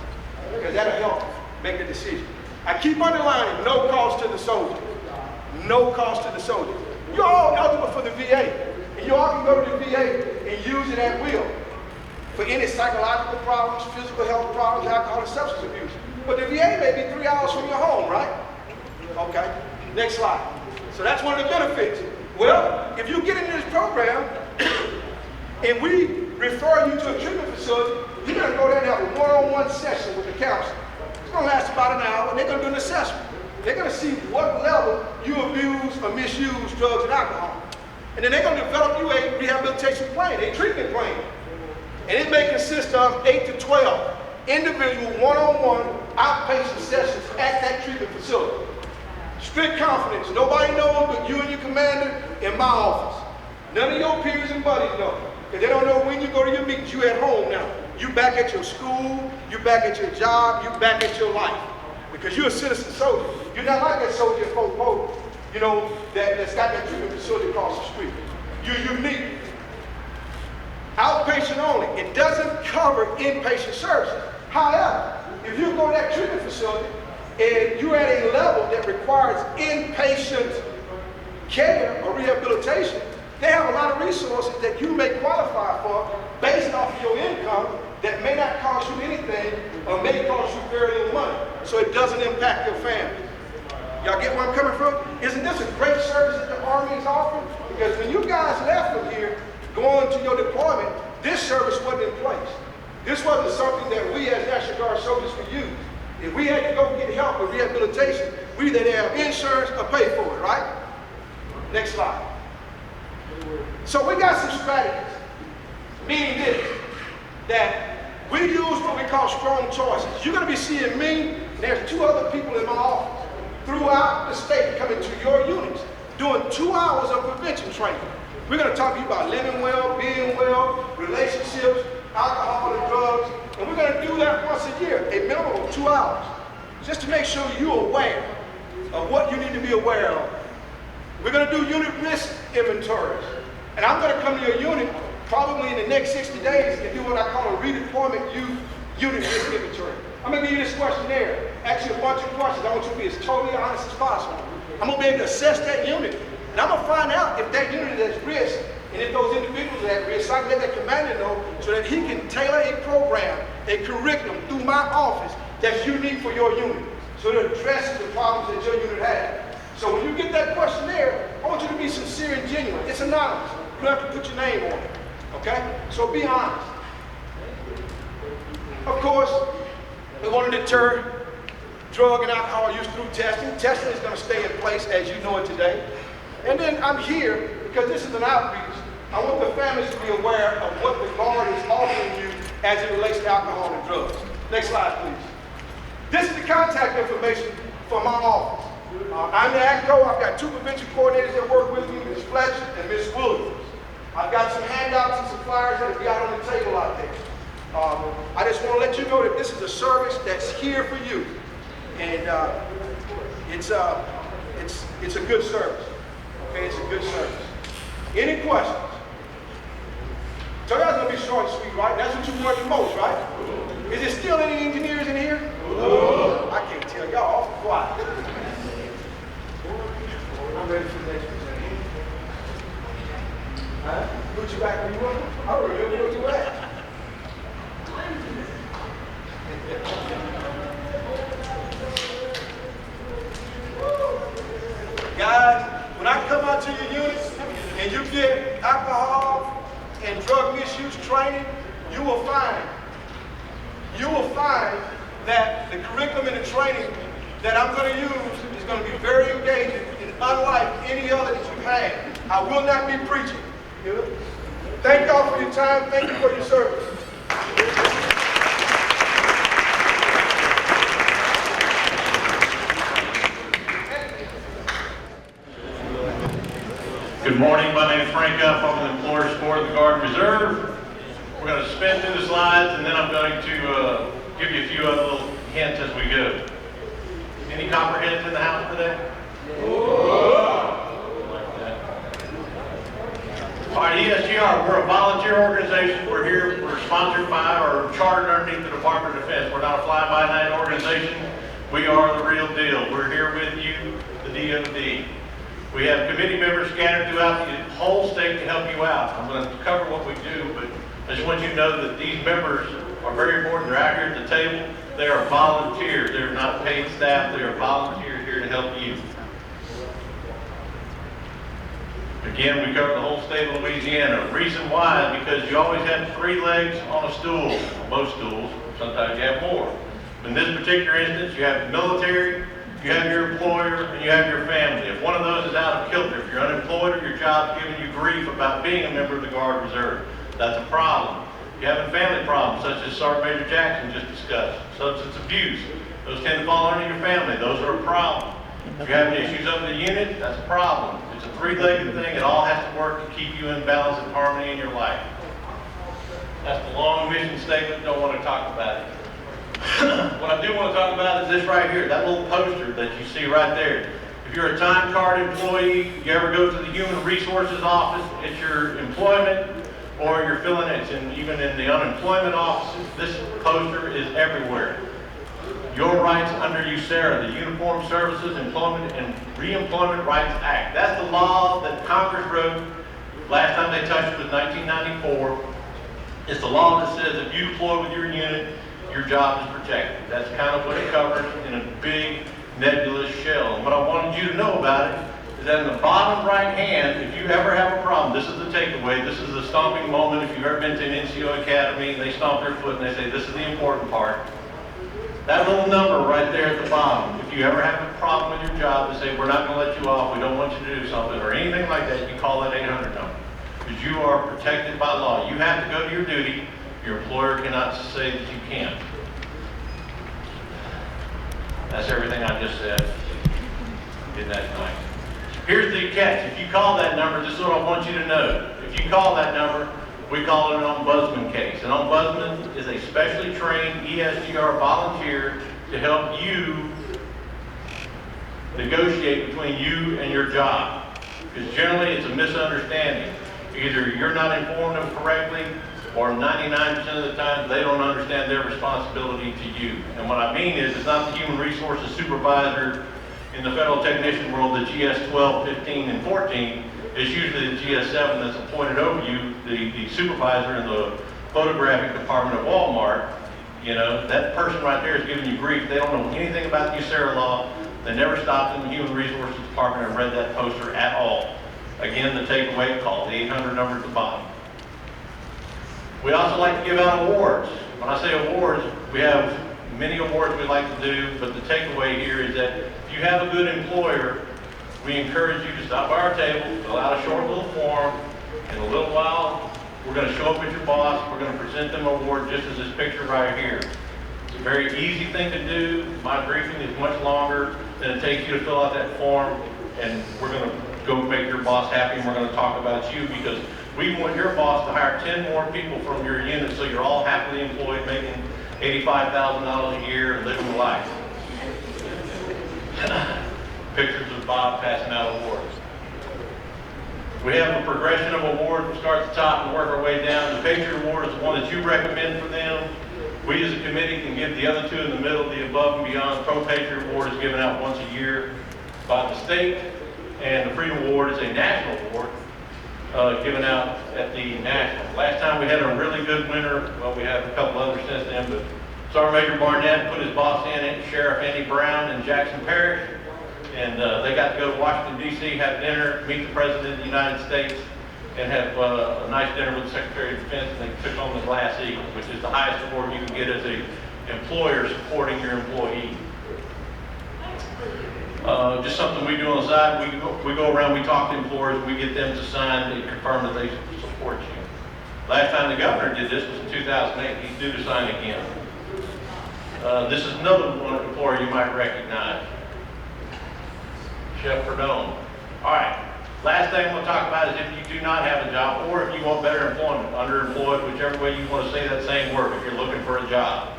because that'll help make the decision. I keep underlining, no cost to the soldier. No cost to the soldier. You're all eligible for the VA, and you all can go to the VA and use it at will for any psychological problems, physical health problems, alcohol and substance abuse. But the VA may be 3 hours from your home, right? Okay, next slide. So that's one of the benefits. Well, if you get into this program and we refer you to a treatment facility, you're going to go there and have a one-on-one session with the counselor. It's going to last about an hour, and they're going to do an assessment. They're going to see what level you abuse or misuse drugs and alcohol. And then they're going to develop you a rehabilitation plan, a treatment plan. And it may consist of 8 to 12 individual one-on-one outpatient sessions at that treatment facility. Strict confidence. Nobody knows but you and your commander in my office. None of your peers and buddies know. Because they don't know when you go to your meetings. You at home now. You back at your school. You back at your job. You back at your life. Because you're a citizen soldier. You're not like that soldier at Fort Post, you know, that's got that treatment facility across the street. You're unique. Outpatient only. It doesn't cover inpatient services. However, if you go to that treatment facility and you're at a level that requires inpatient care or rehabilitation, they have a lot of resources that you may qualify for based off of your income that may not cost you anything or may cost you very little money, so it doesn't impact your family. Y'all get where I'm coming from? Isn't this a great service that the Army is offering? Because when you guys left from here, going to your deployment, this service wasn't in place. This wasn't something that we as National Guard soldiers could use. If we had to go get help with rehabilitation, we either have insurance or pay for it, right? Next slide. So we got some strategies, meaning this, that we use what we call strong choices. You're going to be seeing me, and there's 2 other people in my office throughout the state coming to your units, doing 2 hours of prevention training. We're going to talk to you about living well, being well, relationships, alcohol and drugs, and we're going to do that once a year, a minimum of 2 hours, just to make sure you're aware of what you need to be aware of. We're going to do unit risk inventories, and I'm going to come to your unit probably in the next 60 days and do what I call a redeployment unit risk inventory. I'm going to give you this questionnaire, ask you a bunch of questions. I want you to be as totally honest as possible. I'm going to be able to assess that unit, and I'm going to find out if that unit is at risk, and if those individuals are at risk, so I can let that commander know so that he can tailor a program, a curriculum through my office that's unique for your unit, so it addresses the problems that your unit has. So when you get that questionnaire, I want you to be sincere and genuine. It's anonymous. You don't have to put your name on it, okay? So be honest. Of course, we want to deter drug and alcohol use through testing. Testing is going to stay in place as you know it today. And then I'm here because this is an outreach. I want the families to be aware of what the Guard is offering you as it relates to alcohol and drugs. Next slide, please. This is the contact information for my office. I'm the ACCO. I've got 2 prevention coordinators that work with me, Ms. Fletcher and Ms. Williams. I've got some handouts and some flyers that will be out on the table out there. I just want to let you know that this is a service that's here for you, and it's a good service. Okay, it's a good service. Any questions? So that's gonna be short and sweet, right? That's what you want the most, right? Is there still any engineers in here? I can't tell, y'all awful quiet. I'm ready for the next presenter. Huh? Put you back where you were? I remember where you were at. Guys, when I come out to your units and you get alcohol and drug misuse training, you will find that the curriculum and the training that I'm going to use is going to be very engaging and unlike any other that you've had. I will not be preaching. Thank y'all for your time. Thank you for your service. Good morning, my name is Frank Huff. I'm the employer support of the Guard and Reserve. We're going to spin through the slides and then I'm going to give you a few other little hints as we go. Any copperheads in the house today? All right, ESGR, we're a volunteer organization. We're here, we're sponsored by or chartered underneath the Department of Defense. We're not a fly-by-night organization. We are the real deal. We're here with you, the DoD. We have committee members scattered throughout the whole state to help you out. I'm going to cover what we do, but I just want you to know that these members are very important. They're out here at the table. They are volunteers. They're not paid staff. They are volunteers here to help you. Again, we cover the whole state of Louisiana. Reason why is because you always have 3 legs on a stool. Most stools, sometimes you have more. In this particular instance, you have the military, you have your employer, and you have your family. If one of those is out of kilter, if you're unemployed or your job's giving you grief about being a member of the Guard Reserve, that's a problem. If you're having family problems, such as Sergeant Major Jackson just discussed, substance abuse, those tend to fall under your family. Those are a problem. If you're having issues up in the unit, that's a problem. It's a 3-legged thing. It all has to work to keep you in balance and harmony in your life. That's the long mission statement. Don't want to talk about it. What I do want to talk about is this right here, that little poster that you see right there. If you're a time card employee, you ever go to the Human Resources office, it's your employment, or you're filling it, even in the unemployment office, this poster is everywhere. Your rights under USERRA, the Uniformed Services Employment and Reemployment Rights Act. That's the law that Congress wrote. Last time they touched it was 1994. It's the law that says if you deploy with your unit, your job is protected. That's kind of what it covers in a big nebulous shell. And what I wanted you to know about it is that in the bottom right hand, if you ever have a problem, this is the takeaway, this is the stomping moment. If you've ever been to an NCO Academy and they stomp their foot and they say, this is the important part. That little number right there at the bottom, if you ever have a problem with your job, they say, we're not going to let you off, we don't want you to do something, or anything like that, you call that 800 number. Because you are protected by law. You have to go to your duty. Your employer cannot say that you can't. That's everything I just said. Isn't that nice? Here's the catch. If you call that number, this is what I want you to know. If you call that number, we call it an ombudsman case. An ombudsman is a specially trained ESGR volunteer to help you negotiate between you and your job. Because generally it's a misunderstanding. Either you're not informing them correctly, or 99% of the time they don't understand their responsibility to you. And what I mean is, it's not the human resources supervisor in the federal technician world, the GS 12, 15, and 14. It's usually the GS 7 that's appointed over you, the supervisor in the photographic department of Walmart. You know, that person right there is giving you grief. They don't know anything about the USERRA law. They never stopped in the human resources department and read that poster at all. Again, the takeaway call, the 800 number at the bottom. We also like to give out awards. When I say awards, we have many awards we like to do, but the takeaway here is that if you have a good employer, we encourage you to stop by our table, fill out a short little form. In a little while, we're going to show up at your boss. We're going to present them an award just as this picture right here. It's a very easy thing to do. My briefing is much longer than it takes you to fill out that form, and we're going to go make your boss happy, and we're going to talk about you because we want your boss to hire 10 more people from your unit so you're all happily employed, making $85,000 a year and living a life. Pictures of Bob passing out awards. We have a progression of awards. We start at the top and work our way down. The Patriot Award is the one that you recommend for them. We as a committee can give the other two in the middle, the above and beyond. Pro Patriot Award is given out once a year by the state, and the Freedom Award is a national award given out at the national. Last time we had a really good winner. Well, we have a couple others since then, but Sergeant Major Barnett put his boss in it, Sheriff Andy Brown in Jackson Parish, and they got to go to Washington, D.C., have dinner, meet the President of the United States, and have a nice dinner with the Secretary of Defense, and they took home the Glass Eagle, which is the highest award you can get as an employer supporting your employee. Just something we do on the side, we go around, we talk to employers, we get them to sign and confirm that they support you. Last time the governor did this was in 2008. He's due to sign again. This is another one employer you might recognize. Chef Crowne. All right. Last thing we'll talk about is if you do not have a job, or if you want better employment, underemployed, whichever way you want to say that same word, if you're looking for a job.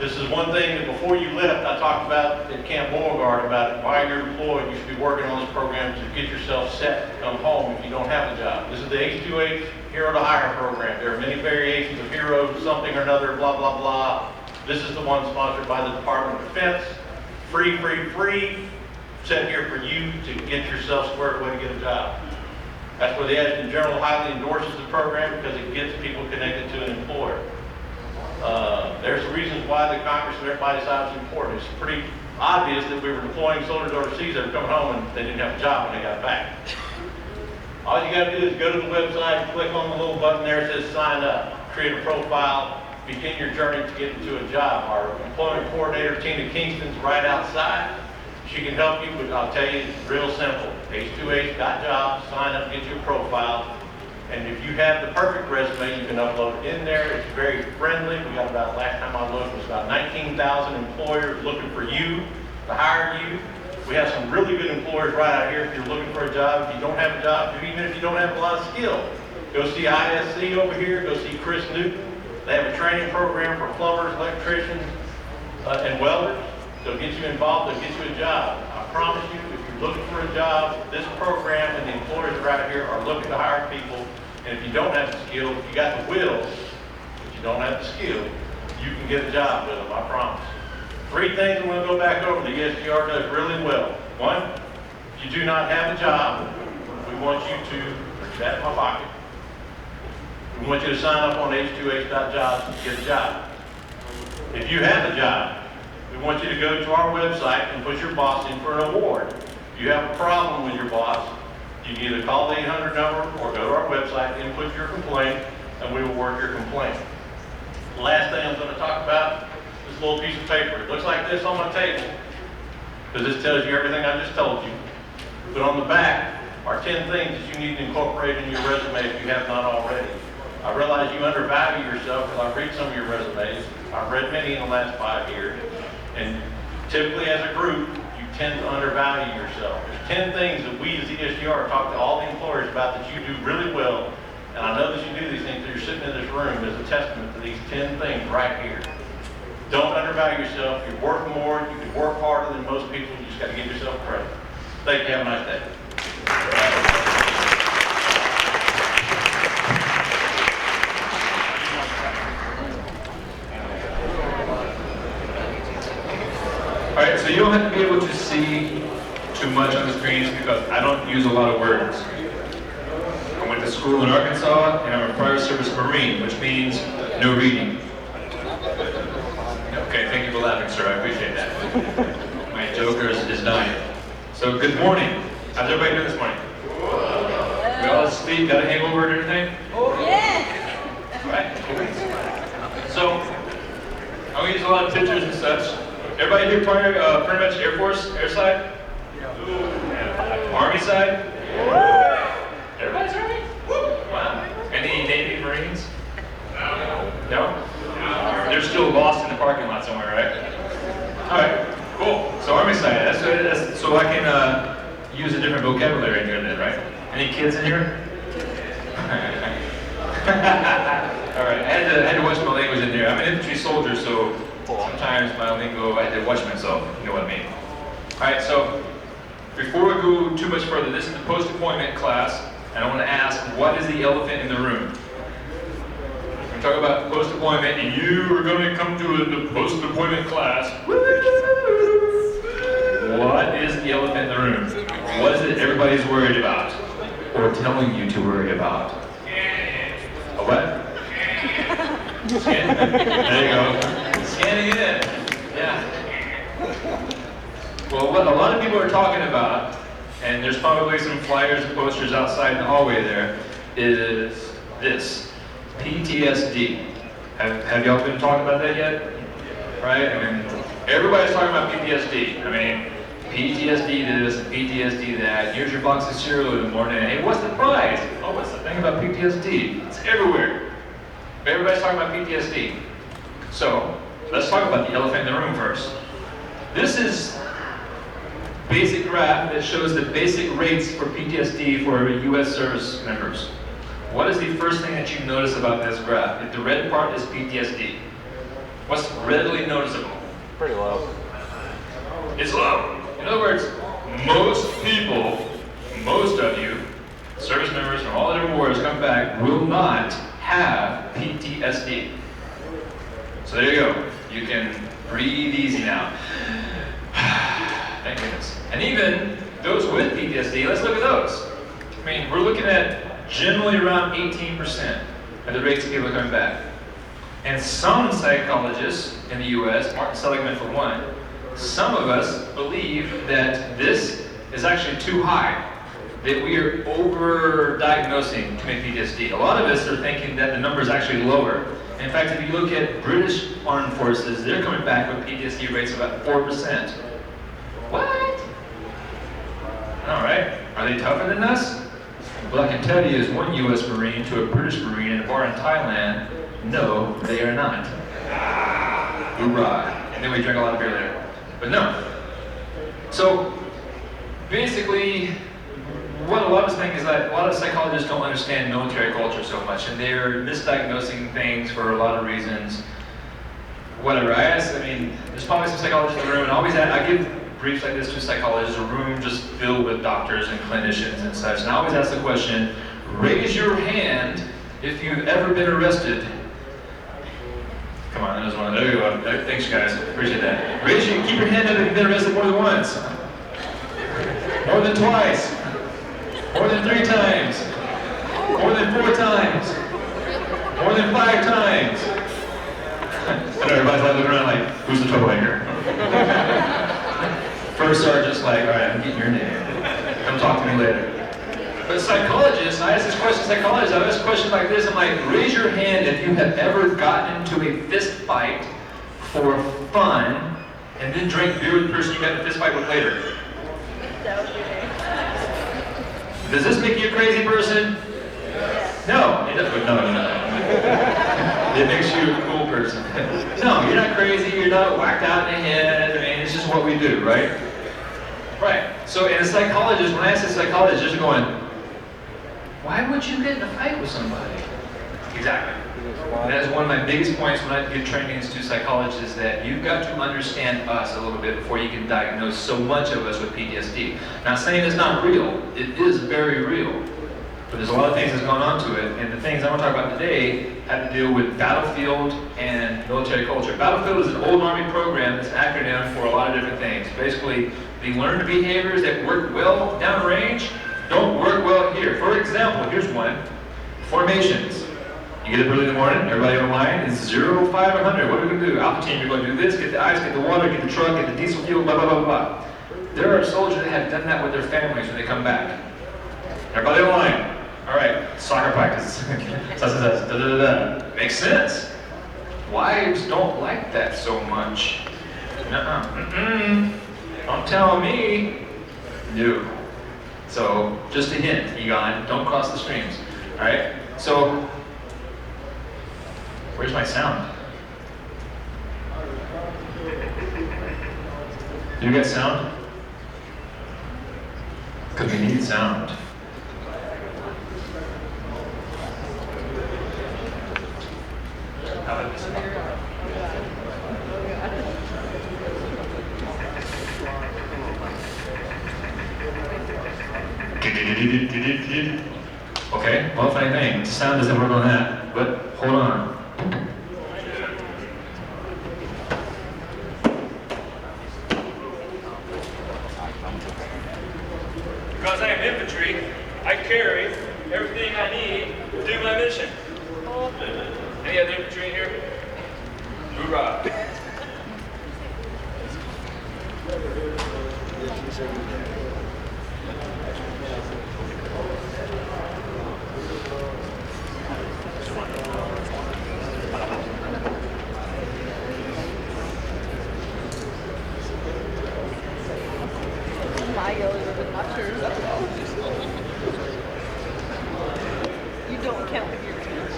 This is one thing that before you left, I talked about at Camp Beauregard about while you're employed, you should be working on this program to get yourself set to come home if you don't have a job. This is the H-2H Hero to Hire program. There are many variations of hero, something or another, blah, blah, blah. This is the one sponsored by the Department of Defense. Free, free, free. Set here for you to get yourself squared away to get a job. That's where the Adjutant General highly endorses the program because it gets people connected to an employer. There's reasons why the Congress and everybody decides it's important. It's pretty obvious that we were deploying soldiers overseas that were coming home and they didn't have a job when they got back. All you got to do is go to the website, click on the little button there that says sign up, create a profile, begin your journey to get into a job. Our employment coordinator, Tina Kingston's right outside. She can help you, but I'll tell you, it's real simple. H2H.jobs, sign up, get your profile. And if you have the perfect resume, you can upload it in there. It's very friendly. We got about, last time I looked, it was about 19,000 employers looking for you, to hire you. We have some really good employers right out here if you're looking for a job. If you don't have a job, even if you don't have a lot of skill, go see ISC over here, go see Chris Newton. They have a training program for plumbers, electricians, and welders. They'll get you involved, they'll get you a job. I promise you, if you're looking for a job, this program and the employers right here are looking to hire people. And if you don't have the skill, if you got the will, but you don't have the skill, you can get a job with them, I promise. 3 things I'm going to go back over the SGR does really well. 1, if you do not have a job, we want you to, put that in my pocket. We want you to sign up on h2h.jobs to get a job. If you have a job, we want you to go to our website and put your boss in for an award. If you have a problem with your boss, you can either call the 800 number or go to our website, input your complaint, and we will work your complaint. The last thing I'm going to talk about is this little piece of paper. It looks like this on my table, because this tells you everything I just told you. But on the back are 10 things that you need to incorporate in your resume if you have not already. I realize you undervalue yourself because I read some of your resumes. I've read many in the last 5 years. And typically as a group, you tend to undervalue yourself. There's 10 things that we as ESGR talk to all the employers about that you do really well. And I know that you do these things because you're sitting in this room as a testament to these 10 things right here. Don't undervalue yourself. You work more, you can work harder than most people. You just got to give yourself credit. Thank you. Have a nice day. All right, so you don't have to be able to see too much on the screens because I don't use a lot of words. I went to school in Arkansas and I'm a prior service Marine, which means no reading. Okay, thank you for laughing, sir. I appreciate that. My joker is dying. So good morning. How's everybody doing this morning? We all asleep? Got a hangover and everything? Oh yeah. All right. So I'm gonna use a lot of pictures and such. Everybody here prior, pretty much Air Force, Air side? Yeah. Army side? Yeah. Everybody's Army? Wow. Any Navy, Marines? No? They're still lost in the parking lot somewhere, right? All right, cool. So Army side, that's so I can use a different vocabulary in here then, right? Any kids in here? All right, I had to watch my language in there. I'm an infantry soldier, so sometimes my lingo, I had to watch myself, you know what I mean. All right, so before we go too much further, this is the post-deployment class, and I want to ask, what is the elephant in the room? We're talking about post-deployment, and you are going to come to the post-deployment class. What is the elephant in the room? What is it everybody's worried about? Or telling you to worry about? A what? Scan? There you go. Scanning it in. Yeah. Well, what a lot of people are talking about, and there's probably some flyers and posters outside in the hallway there, is this, PTSD. Have y'all been talking about that yet? Right? I mean, everybody's talking about PTSD. I mean, PTSD this, PTSD that. Here's your box of cereal in the morning. Hey, what's the prize? Oh, what's the thing about PTSD? It's everywhere. But everybody's talking about PTSD. So, let's talk about the elephant in the room first. This is basic graph that shows the basic rates for PTSD for U.S. service members. What is the first thing that you notice about this graph? If the red part is PTSD. What's readily noticeable? Pretty low. It's low. In other words, most people, most of you, service members from all different wars come back, will not have PTSD. So there you go. You can breathe easy now. Thank goodness. And even those with PTSD, let's look at those. I mean, we're looking at generally around 18% of the rates of people coming back. And some psychologists in the US, Martin Seligman for one, some of us believe that this is actually too high, that we are over-diagnosing PTSD. A lot of us are thinking that the number is actually lower. In fact, if you look at British armed forces, they're coming back with PTSD rates of about 4%. What? All right, are they tougher than us? Well, I can tell you as one US Marine to a British Marine in a bar in Thailand, no, they are not. Hoorah. And then we drink a lot of beer later. But no. So, basically, what a lot of us think is that a lot of psychologists don't understand military culture so much, and they're misdiagnosing things for a lot of reasons. Whatever. I mean, there's probably some psychologists in the room, and I give briefs like this to psychologists, a room just filled with doctors and clinicians and such, and I always ask the question, raise your hand if you've ever been arrested. Come on, that was one. There you go. Thanks, guys. Appreciate that. Keep your hand up if you've been arrested more than once. More than twice. More than 3 times. More than 4 times. More than 5 times. I know everybody's like looking around like, who's the troublemaker? First sergeant's like, all right, I'm getting your name. Come talk to me later. But psychologists, I ask this question to psychologists, I ask questions like this, I'm like, raise your hand if you have ever gotten into a fist fight for fun and then drank beer with the person you got in a fist fight with later. Does this make you a crazy person? No, it doesn't. No. It makes you a cool person. No, you're not crazy, you're not whacked out in the head, I mean, it's just what we do, right? Right. So, and a psychologist, when I ask a psychologist, they're going, why would you get in a fight with somebody? Exactly. And that is one of my biggest points when I give trainings to psychologists, is that you've got to understand us a little bit before you can diagnose so much of us with PTSD. Not saying it's not real, it is very real. But there's a lot of things that's gone on to it, and the things I want to talk about today have to do with battlefield and military culture. Battlefield is an old Army program that's an acronym for a lot of different things. Basically, the learned behaviors that work well downrange don't work well here. For example, here's one. Formations. You get up early in the morning, everybody on the line, it's 0, 5, or 100. What are we going to do? Alpha team, you're going to do this, get the ice, get the water, get the truck, get the diesel fuel, blah, blah, blah, blah. There are soldiers that have done that with their families when they come back. Everybody on the line. All right, soccer practice. Makes sense. Wives don't like that so much. Don't tell me. No. So, just a hint, Egon, don't cross the streams. All right? So, where's my sound? Do you get sound? Because we need sound. How about this? Okay, well, funny thing, the sound doesn't work on that, but hold on. Because I am infantry, I carry everything I need to do my mission. Any other infantry in here? Hoorah! You don't count with your hands.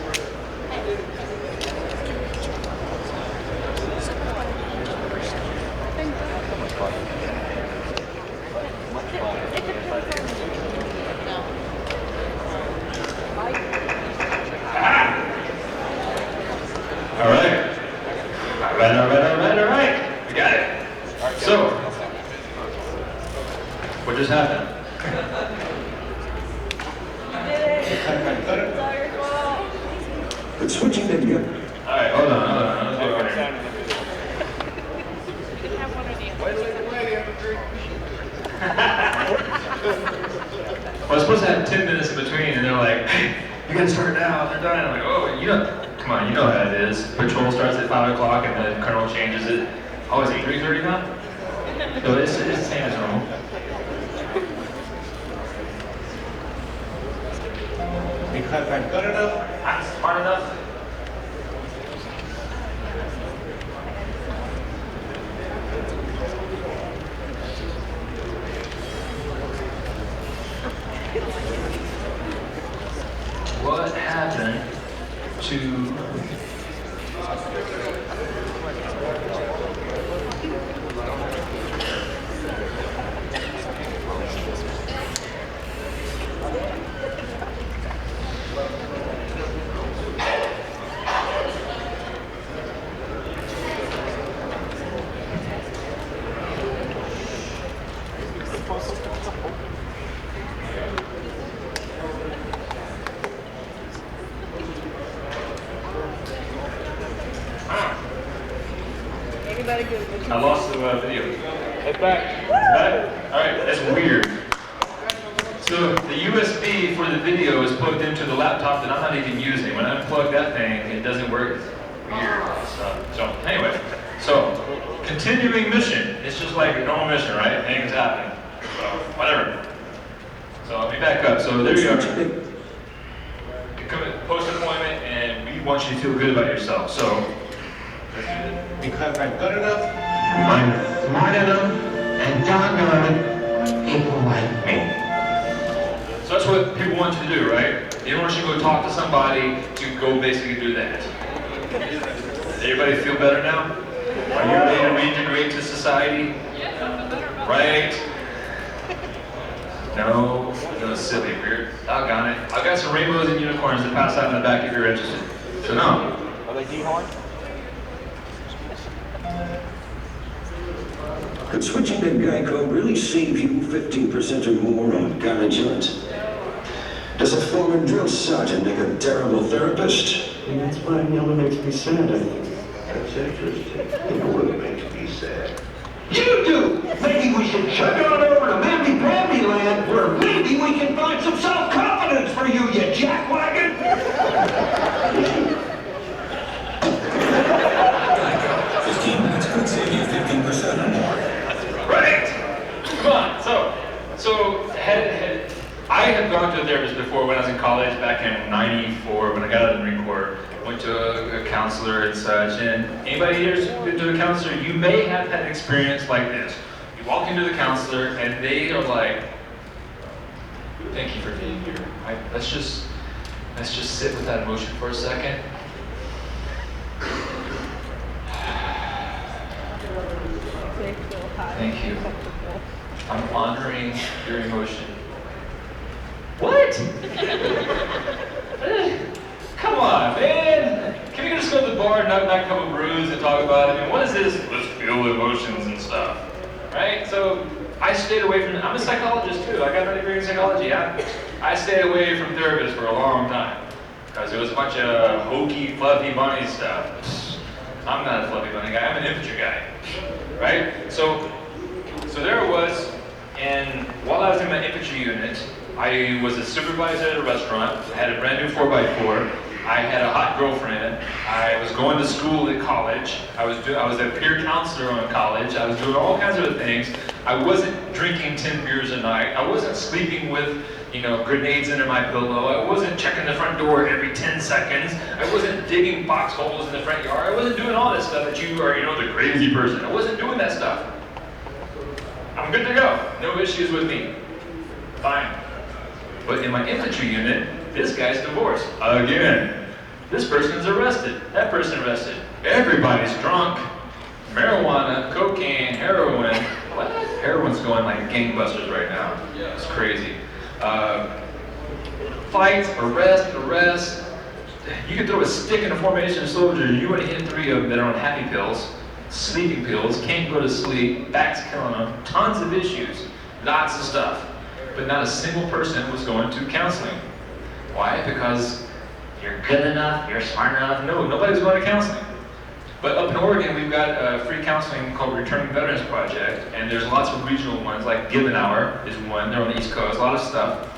All right. We got it. So, what just happened? But switching them here. All right, hold on. Let's go over here. Well, I was supposed to have 10 minutes in between, and they're like, hey, you gotta start now, they're done. I'm like, oh, come on, you know how it is. Patrol starts at 5 o'clock, and the colonel changes it. Oh, is it 3:30 now? No, it's the same as normal. Because I'm good enough. I'm smart enough. What happened to I lost the video. It's back. All right, that's weird. So the USB for the video is plugged into the laptop that I'm not even using. When I unplug that thing, it doesn't work. It's weird stuff. So anyway, continuing mission. It's just like a normal mission, right? Things happen. So whatever. So let me back up. So there you are. You come at post deployment, and we want you to feel good about yourself. So. Because I'm good enough. I'm smart enough and doggone people like me. So that's what people want you to do, right? They want you to go talk to somebody to go basically do that. Does everybody feel better now? Are you ready to reintegrate to society? Right? No, silly, weird. Doggone it. I've got some rainbows and unicorns to pass out in the back if you're interested. So no. Are they dehorned? Could switching to Geico really save you 15% or more on gun insurance? Does a former drill sergeant make a terrible therapist? And that's why Yellow makes me sad, I think. That's interesting. You know what makes me sad? You do! Maybe we should chug on over to Mammy-Pammy land, where maybe we can find some self-confidence for you, you jackwagon! 15 minutes could save you 15% or more. Right? Come on. So I have gone to a therapist before when I was in college back in '94 when I got out of the Marine Corps. Went to a counselor and such. And anybody here's been to a counselor, you may have had an experience like this. You walk into the counselor and they are like, "Thank you for being here. Let's just sit with that emotion for a second." Thank you. I'm honoring your emotion. What? Come on, man. Can we just go to the bar and knock back a couple brews and talk about it? I mean, what is this? Let's feel emotions and stuff. right? So I stayed away from, I'm a psychologist too. I got my degree in psychology. I stayed away from therapists for a long time because it was a bunch of hokey, fluffy bunny stuff. I'm not a fluffy bunny guy, I'm an infantry guy, right? So there it was, and while I was in my infantry unit, I was a supervisor at a restaurant. I had a brand new 4x4. I had a hot girlfriend. I was going to school at college. I was a peer counselor in college. I was doing all kinds of things. I wasn't drinking 10 beers a night. I wasn't sleeping with, grenades under my pillow. I wasn't checking the front door every 10 seconds. I wasn't digging foxholes in the front yard. I wasn't doing all that stuff that you are, the crazy person. I wasn't doing that stuff. I'm good to go. No issues with me. Fine. But in my infantry unit, this guy's divorced. Again. This person's arrested. That person arrested. Everybody's drunk. Marijuana, cocaine, heroin. What? Heroin's going like gangbusters right now. It's crazy. Fights, arrest. You could throw a stick in a formation of soldiers. You would hit 3 of them that are on happy pills, sleeping pills, can't go to sleep, back's killing them, tons of issues, lots of stuff. But not a single person was going to counseling. Why? Because you're good enough, you're smart enough. No, nobody's going to counseling. But up in Oregon, we've got a free counseling called Returning Veterans Project, and there's lots of regional ones, like Given Hour is one, they're on the East Coast, a lot of stuff.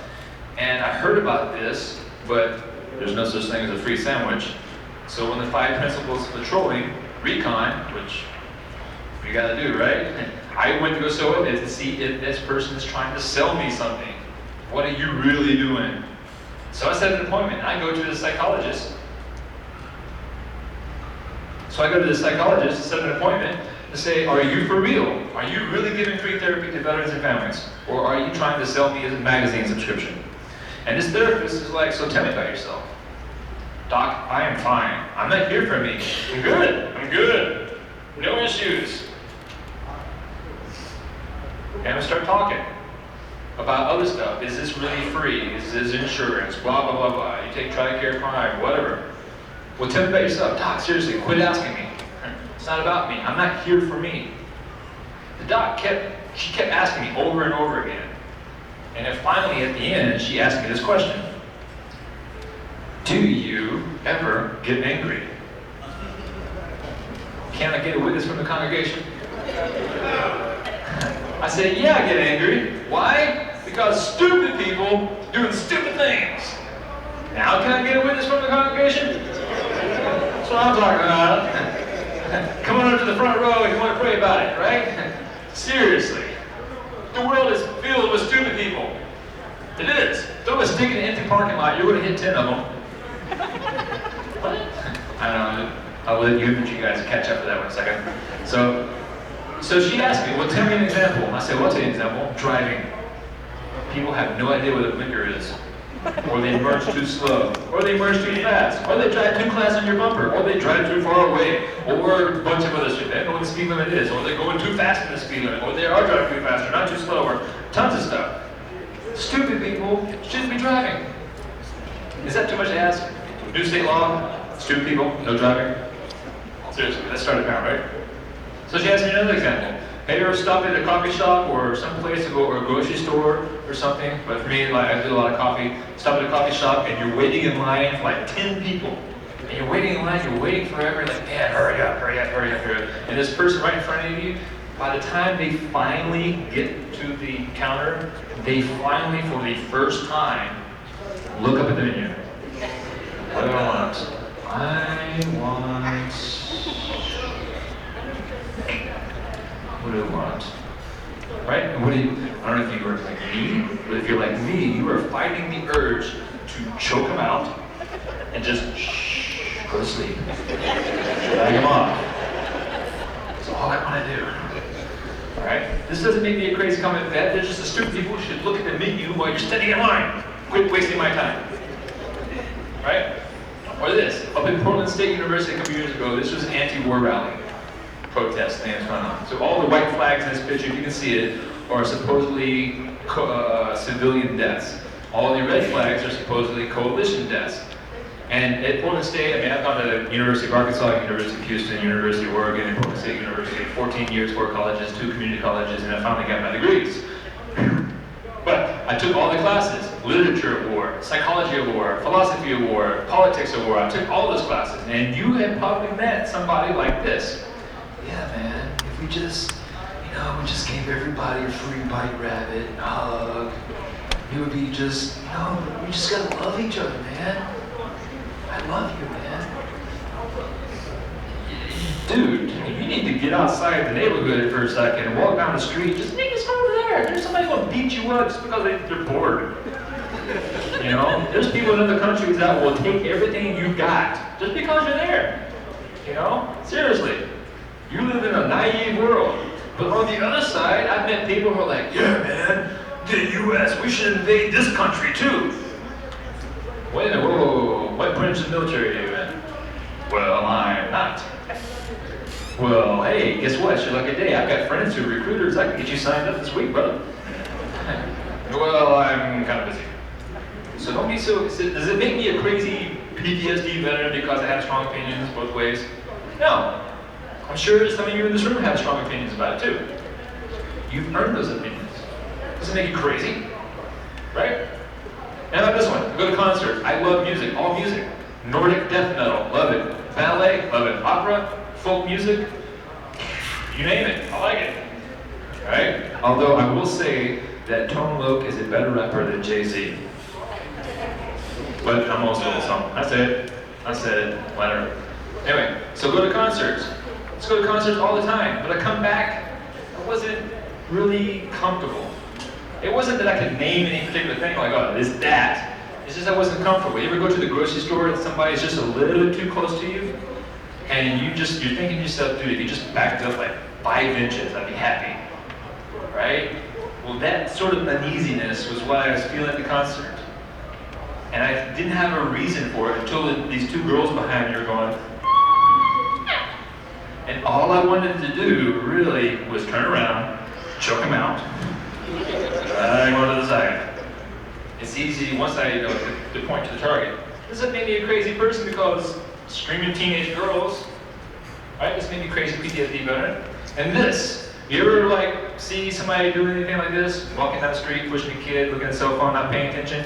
And I heard about this, but there's no such thing as a free sandwich. So when the 5 principles of patrolling, recon, which you gotta do, right? I went to go show it to see if this person is trying to sell me something. What are you really doing? So I set an appointment. I go to the psychologist. So I go to the psychologist to set an appointment to say, are you for real? Are you really giving free therapy to veterans and families? Or are you trying to sell me a magazine subscription? And this therapist is like, so tell me about yourself. Doc, I am fine. I'm not here for me. I'm good. No issues. And we start talking about other stuff. Is this really free? Is this insurance? Blah, blah, blah, blah. You take TRICARE Prime, whatever. Well, tell me about yourself. Doc, seriously, quit asking me. It's not about me. I'm not here for me. The doc kept asking me over and over again. And then finally, at the end, she asked me this question. Do you ever get angry? Can I get a witness from the congregation? I said, yeah, I get angry. Why? Because stupid people doing stupid things. Now can I get a witness from the congregation? That's what I'm talking about. Come on up to the front row if you want to pray about it, right? Seriously. The world is filled with stupid people. It is. Throw a stick in an empty parking lot, you're going to hit 10 of them. What? I don't know. I'll let you guys catch up to that one in a second. So she asked me, well, tell me an example. I said, well, I'll tell you an example. Driving. People have no idea what a blinker is. Or they merge too slow. Or they merge too fast. Or they drive too close on your bumper. Or they drive too far away. Or a bunch of other shit. They don't know what the speed limit is. Or they're going too fast in the speed limit. Or they are driving too fast or not too slow. Or tons of stuff. Stupid people shouldn't be driving. Is that too much to ask? New state law, stupid people, no driving. Seriously, let's start it now, right? So she asked me another example. Have you ever stopped at a coffee shop or some place to go, or a grocery store or something? But for me, like, I do a lot of coffee. Stop at a coffee shop and you're waiting in line for like 10 people. And you're waiting in line, you're waiting forever, like, man, hurry up. And this person right in front of you, by the time they finally get to the counter, they finally, for the first time, look up at the menu. What do I want? What do I want? Right? And what do you, I don't know if you were like me, but if you're like me, you are fighting the urge to choke them out and just go to sleep. Drag them off. That's all I want to do. Alright? This doesn't make me a crazy comment that there's just the stupid people who should look at the menu while you're standing in line. Quit wasting my time. Right? Or this, up in Portland State University a couple years ago, this was an anti-war rally protest thing that's going on. So all the white flags in this picture, if you can see it, are supposedly civilian deaths. All the red flags are supposedly coalition deaths. And at Portland State, I mean, I've gone to University of Arkansas, University of Houston, University of Oregon, and Portland State University, 14 years, 4 colleges, 2 community colleges, and I finally got my degrees. But I took all the classes: literature award, psychology award, philosophy award, politics award. I took all those classes, and you have probably met somebody like this. Yeah, man, if we just, we just gave everybody a free bite rabbit and a hug, it would be just, we just gotta love each other, man. I love you, man. Dude, you need to get outside the neighborhood for a second and walk down the street. Just niggas over there. There's somebody gonna beat you up just because they're bored. There's people in other countries that will take everything you got just because you're there. Seriously. You live in a naive world. But on the other side, I've met people who are like, yeah, man, the U.S., we should invade this country too. Wait a minute, whoa, what branch of the military are you in? Well, I'm not. Well, hey, guess what? It's your lucky day. I've got friends who are recruiters. I can get you signed up this week, brother. Well, I'm kind of busy. So don't be so, does it make me a crazy PTSD veteran because I have strong opinions both ways? No. I'm sure some of you in this room have strong opinions about it too. You've earned those opinions. Does it make you crazy? Right? And how about this one? Go to concerts. I love music, all music. Nordic death metal, love it. Ballet, love it. Opera, folk music, you name it, I like it. Right? Although I will say that Tone Loc is a better rapper than Jay-Z. But I'm also a song. I said it, whatever. Anyway, so go to concerts. Let's go to concerts all the time. But I come back, I wasn't really comfortable. It wasn't that I could name any particular thing, like, oh, it's that. It's just I wasn't comfortable. You ever go to the grocery store and somebody's just a little bit too close to you? And you're thinking to yourself, dude, if you just backed up like 5 inches, I'd be happy. Right? Well, that sort of uneasiness was what I was feeling at the concert. And I didn't have a reason for it until these 2 girls behind me were going. And all I wanted to do really was turn around, choke them out, drag them to the side. It's easy once I to point to the target. This doesn't make me a crazy person because screaming teenage girls, right? This made me crazy PTSD veteran. And this, you ever see somebody doing anything like this? Walking down the street, pushing a kid, looking at a cell phone, not paying attention?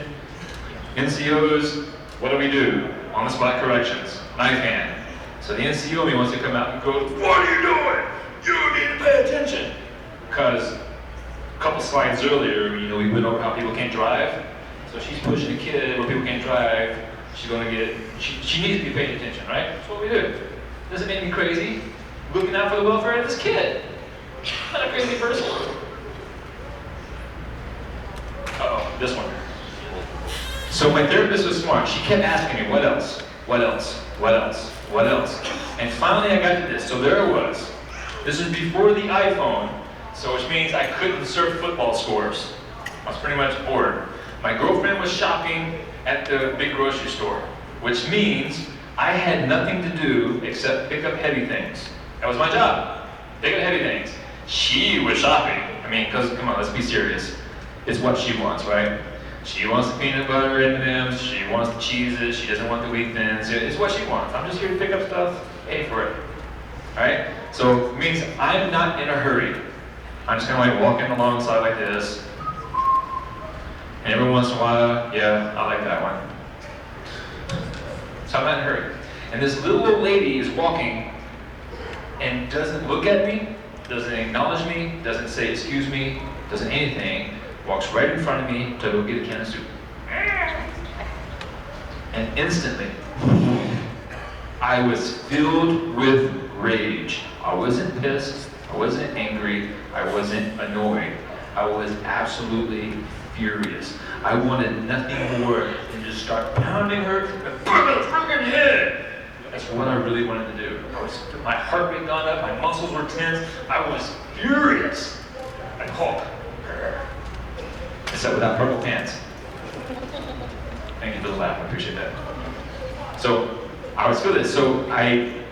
NCOs, what do? On the spot corrections, knife hand. So the NCO me wants to come out and go, what are you doing? You need to pay attention. Because a couple slides earlier, we went over how people can't drive. So she's pushing a kid where people can't drive. She's going to get, she needs to be paying attention, right? That's what we do. Does it make me crazy? Looking out for the welfare of this kid. I'm not a crazy person. Uh-oh, this one. So my therapist was smart. She kept asking me, what else? What else? What else? What else? And finally I got to this. So there it was. This is before the iPhone, so which means I couldn't surf football scores. I was pretty much bored. My girlfriend was shopping at the big grocery store, which means I had nothing to do except pick up heavy things. That was my job, pick up heavy things. She was shopping. I mean, because, come on, let's be serious. It's what she wants, right? She wants the peanut butter M&Ms, she wants the cheeses, she doesn't want the wheat thins. It's what she wants. I'm just here to pick up stuff, pay for it. All right? So it means I'm not in a hurry. I'm just kind of walking alongside like this. And every once in a while, yeah, I like that one. So I'm not in a hurry. And this little old lady is walking and doesn't look at me, doesn't acknowledge me, doesn't say excuse me, doesn't anything, walks right in front of me to go get a can of soup. And instantly, I was filled with rage. I wasn't pissed, I wasn't angry, I wasn't annoyed. I was absolutely furious. I wanted nothing more than just start pounding her in the freaking head. That's what I really wanted to do. My heart rate gone up, my muscles were tense. I was furious. Like Hulk. Except without purple pants. Thank you for the laugh, I appreciate that. So, I was feeling this. So I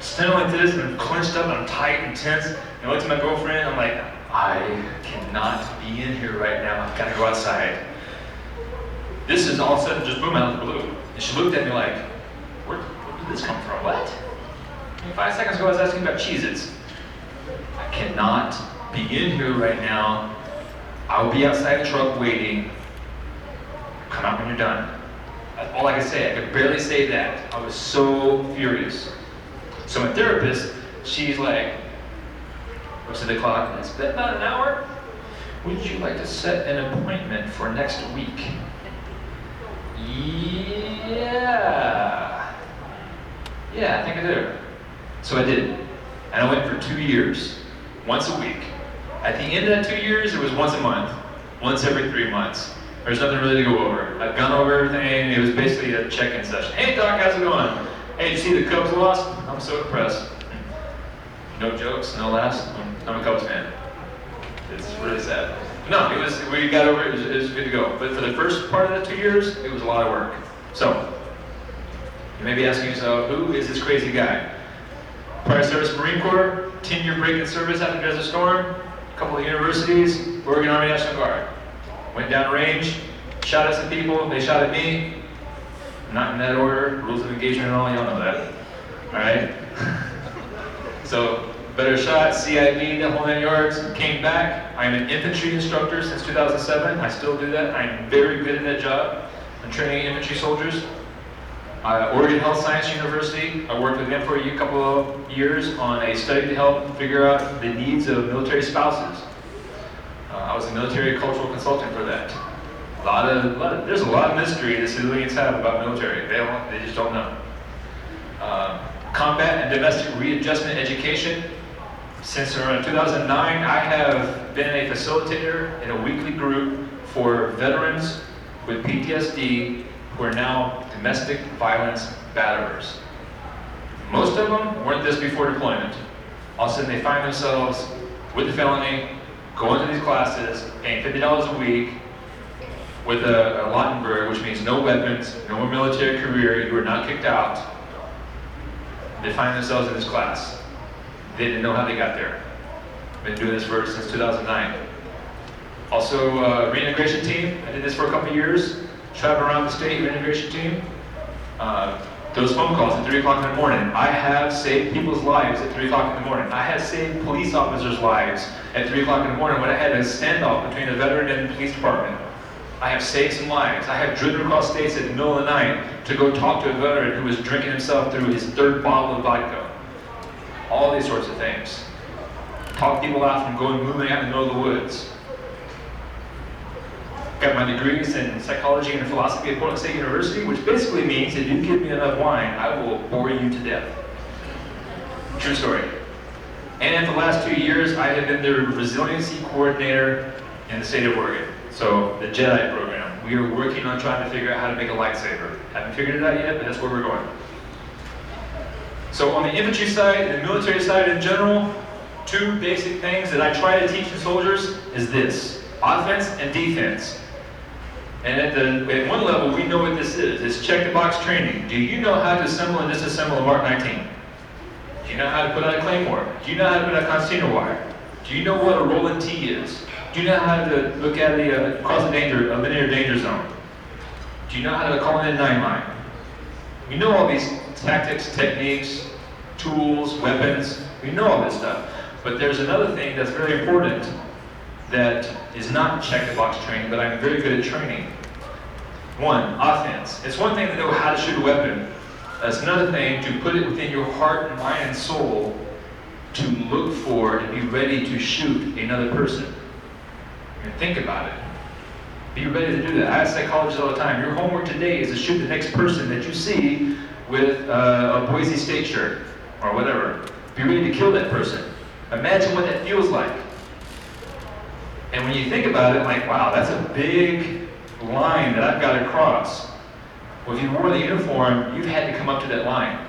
stand like this and I'm clenched up and I'm tight and tense. And I looked at my girlfriend, I'm like, I cannot be in here right now. I've got to go outside. This is all of a sudden just boom out of the blue. And she looked at me like, where did this come from? What? I mean, 5 seconds ago I was asking about Cheez-Its. I cannot be in here right now. I will be outside the truck waiting. Come out when you're done. That's all I could say. I could barely say that. I was so furious. So my therapist, she's like, looks at the clock, and it's been about an hour. Would you like to set an appointment for next week? Yeah, I think I do. So I did. And I went for 2 years, once a week. At the end of that 2 years, it was once a month, once every 3 months. There's nothing really to go over. I've gone over everything. It was basically a check-in session. Hey, Doc, how's it going? Hey, did you see the Cubs lost? I'm so depressed. No jokes, no laughs. I'm a Cubs fan. It's really sad. No, we got over it. It was good to go. But for the first part of the 2 years, it was a lot of work. So, you may be asking yourself, who is this crazy guy? Prior service Marine Corps, 10-year break in service after Desert Storm, a couple of universities, Oregon Army National Guard. Went down range, shot at some people, they shot at me. Not in that order, rules of engagement and all, y'all know that. All right? So, better shot, CID, the whole 9 yards, came back. I'm an infantry instructor since 2007. I still do that. I'm very good at that job. I'm training infantry soldiers. Oregon Health Science University, I worked with them for a couple of years on a study to help figure out the needs of military spouses. I was a military cultural consultant for that. There's a lot of mystery the civilians have about military. They just don't know. Combat and domestic readjustment education. Since around 2009, I have been a facilitator in a weekly group for veterans with PTSD who are now domestic violence batterers. Most of them weren't this before deployment. All of a sudden they find themselves with a felony, going to these classes, paying $50 a week, with a Lautenberg, which means no weapons, no more military career, you were not kicked out. They find themselves in this class. They didn't know how they got there. Been doing this since 2009. Also, reintegration team. I did this for a couple of years. Traveled around the state, reintegration team. Those phone calls at 3 o'clock in the morning. I have saved people's lives at 3 o'clock in the morning. I have saved police officers' lives at 3 o'clock in the morning when I had a standoff between a veteran and the police department. I have saved some lives. I have driven across states in the middle of the night to go talk to a veteran who was drinking himself through his 3rd bottle of vodka. All these sorts of things. Talk people out from moving out in the middle of the woods. Got my degrees in psychology and philosophy at Portland State University, which basically means if you give me enough wine, I will bore you to death. True story. And for the last 2 years, I have been the resiliency coordinator in the state of Oregon. So the JEDI program. We are working on trying to figure out how to make a lightsaber. Haven't figured it out yet, but that's where we're going. So on the infantry side and the military side in general, 2 basic things that I try to teach the soldiers is this: offense and defense. And at one level, we know what this is. It's check-the-box training. Do you know how to assemble and disassemble a Mark 19? Do you know how to put out a claymore? Do you know how to put out concertina wire? Do you know what a rolling T is? Do you know how to look at cross a linear danger zone? Do you know how to call in a 9-line? We know all these tactics, techniques, tools, weapons. We know all this stuff. But there's another thing that's very important that is not check-the-box training, but I'm very good at training. 1, offense. It's one thing to know how to shoot a weapon. It's another thing to put it within your heart, mind, and soul to look for and be ready to shoot another person. And think about it. Be ready to do that. I ask psychologists all the time, your homework today is to shoot the next person that you see with a Boise State shirt or whatever. Be ready to kill that person. Imagine what that feels like. And when you think about it, like, wow, that's a big line that I've got to cross. Well, if you wore the uniform, you've had to come up to that line.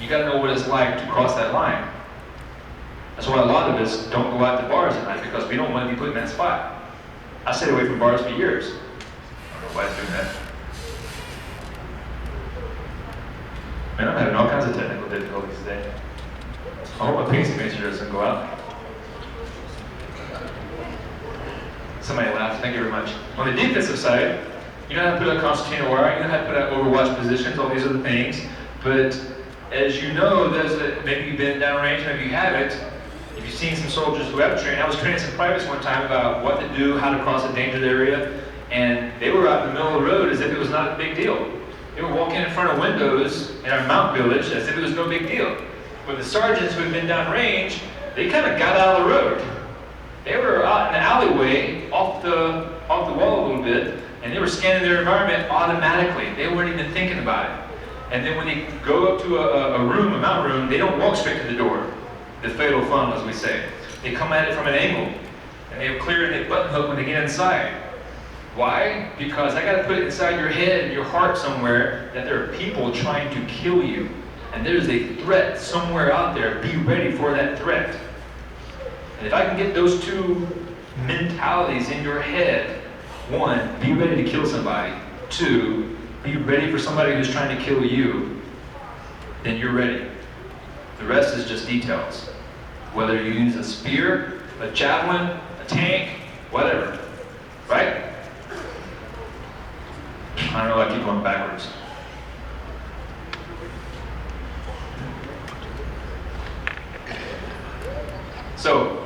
You got to know what it's like to cross that line. That's why a lot of us don't go out to bars at night, because we don't want to be put in that spot. I stayed away from bars for years. I don't know why I'm doing that. Man, I'm having all kinds of technical difficulties today. I hope my pacing measure doesn't go out. Somebody laughed, thank you very much. On the defensive side, you know how to put out concertina wire, you know how to put out overwatch positions, all these other things. But as you know, maybe you've been downrange, maybe you haven't. If you've seen some soldiers who have trained, I was training some privates one time about what to do, how to cross a dangerous area, and they were out in the middle of the road as if it was not a big deal. They were walking in front of windows in our mountain village as if it was no big deal. But the sergeants who had been downrange, they kind of got out of the road. They were out in the alleyway, off the wall a little bit, and they were scanning their environment automatically. They weren't even thinking about it. And then when they go up to a room, a mountain room, they don't walk straight to the door, the fatal funnel, as we say. They come at it from an angle, and they have cleared the button hook when they get inside. Why? Because I got to put it inside your head and your heart somewhere that there are people trying to kill you. And there's a threat somewhere out there. Be ready for that threat. And if I can get those two mentalities in your head, one, be ready to kill somebody. Two, be ready for somebody who's trying to kill you, then you're ready. The rest is just details. Whether you use a spear, a javelin, a tank, whatever. Right? I don't know, I keep going backwards. So,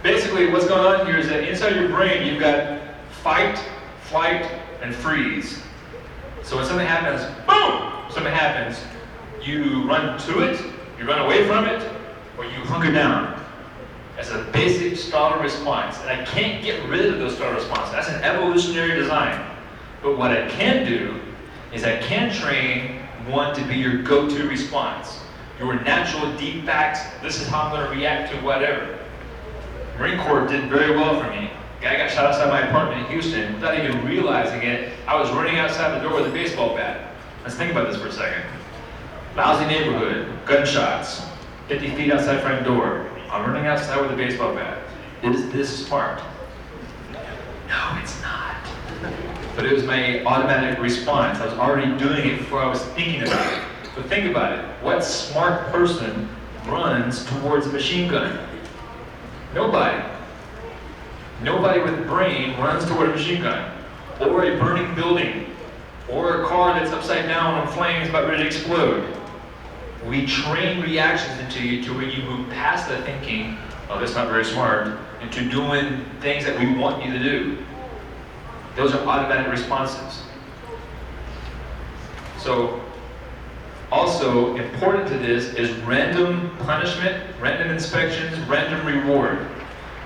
basically what's going on here is that inside your brain you've got fight, flight, and freeze. So when something happens, boom! Something happens, you run to it, you run away from it, or you hunker down. That's a basic startle response. And I can't get rid of those startle responses. That's an evolutionary design. But what I can do is I can train one to be your go-to response. Your natural deep facts, this is how I'm going to react to whatever. Marine Corps did very well for me. Guy got shot outside my apartment in Houston without even realizing it. I was running outside the door with a baseball bat. Let's think about this for a second. Lousy neighborhood, gunshots, 50 feet outside front door. I'm running outside with a baseball bat. Is this smart? No, it's not. But it was my automatic response. I was already doing it before I was thinking about it. But think about it. What smart person runs towards a machine gun? Nobody. Nobody with a brain runs toward a machine gun, or a burning building, or a car that's upside down on flames about ready to explode. We train reactions into you to where you move past the thinking, oh, that's not very smart, into doing things that we want you to do. Those are automatic responses. So, also important to this is random punishment, random inspections, random reward.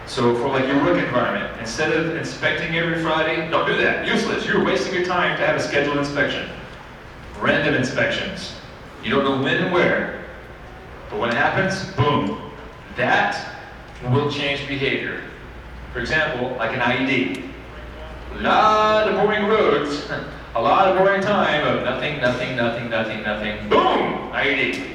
So for like your work environment, instead of inspecting every Friday, don't do that, useless. You're wasting your time to have a scheduled inspection. Random inspections. You don't know when and where, but when it happens, boom. That will change behavior. For example, like an IED. A lot of boring roads, a lot of boring time of nothing, nothing, nothing, nothing, nothing, boom, IED.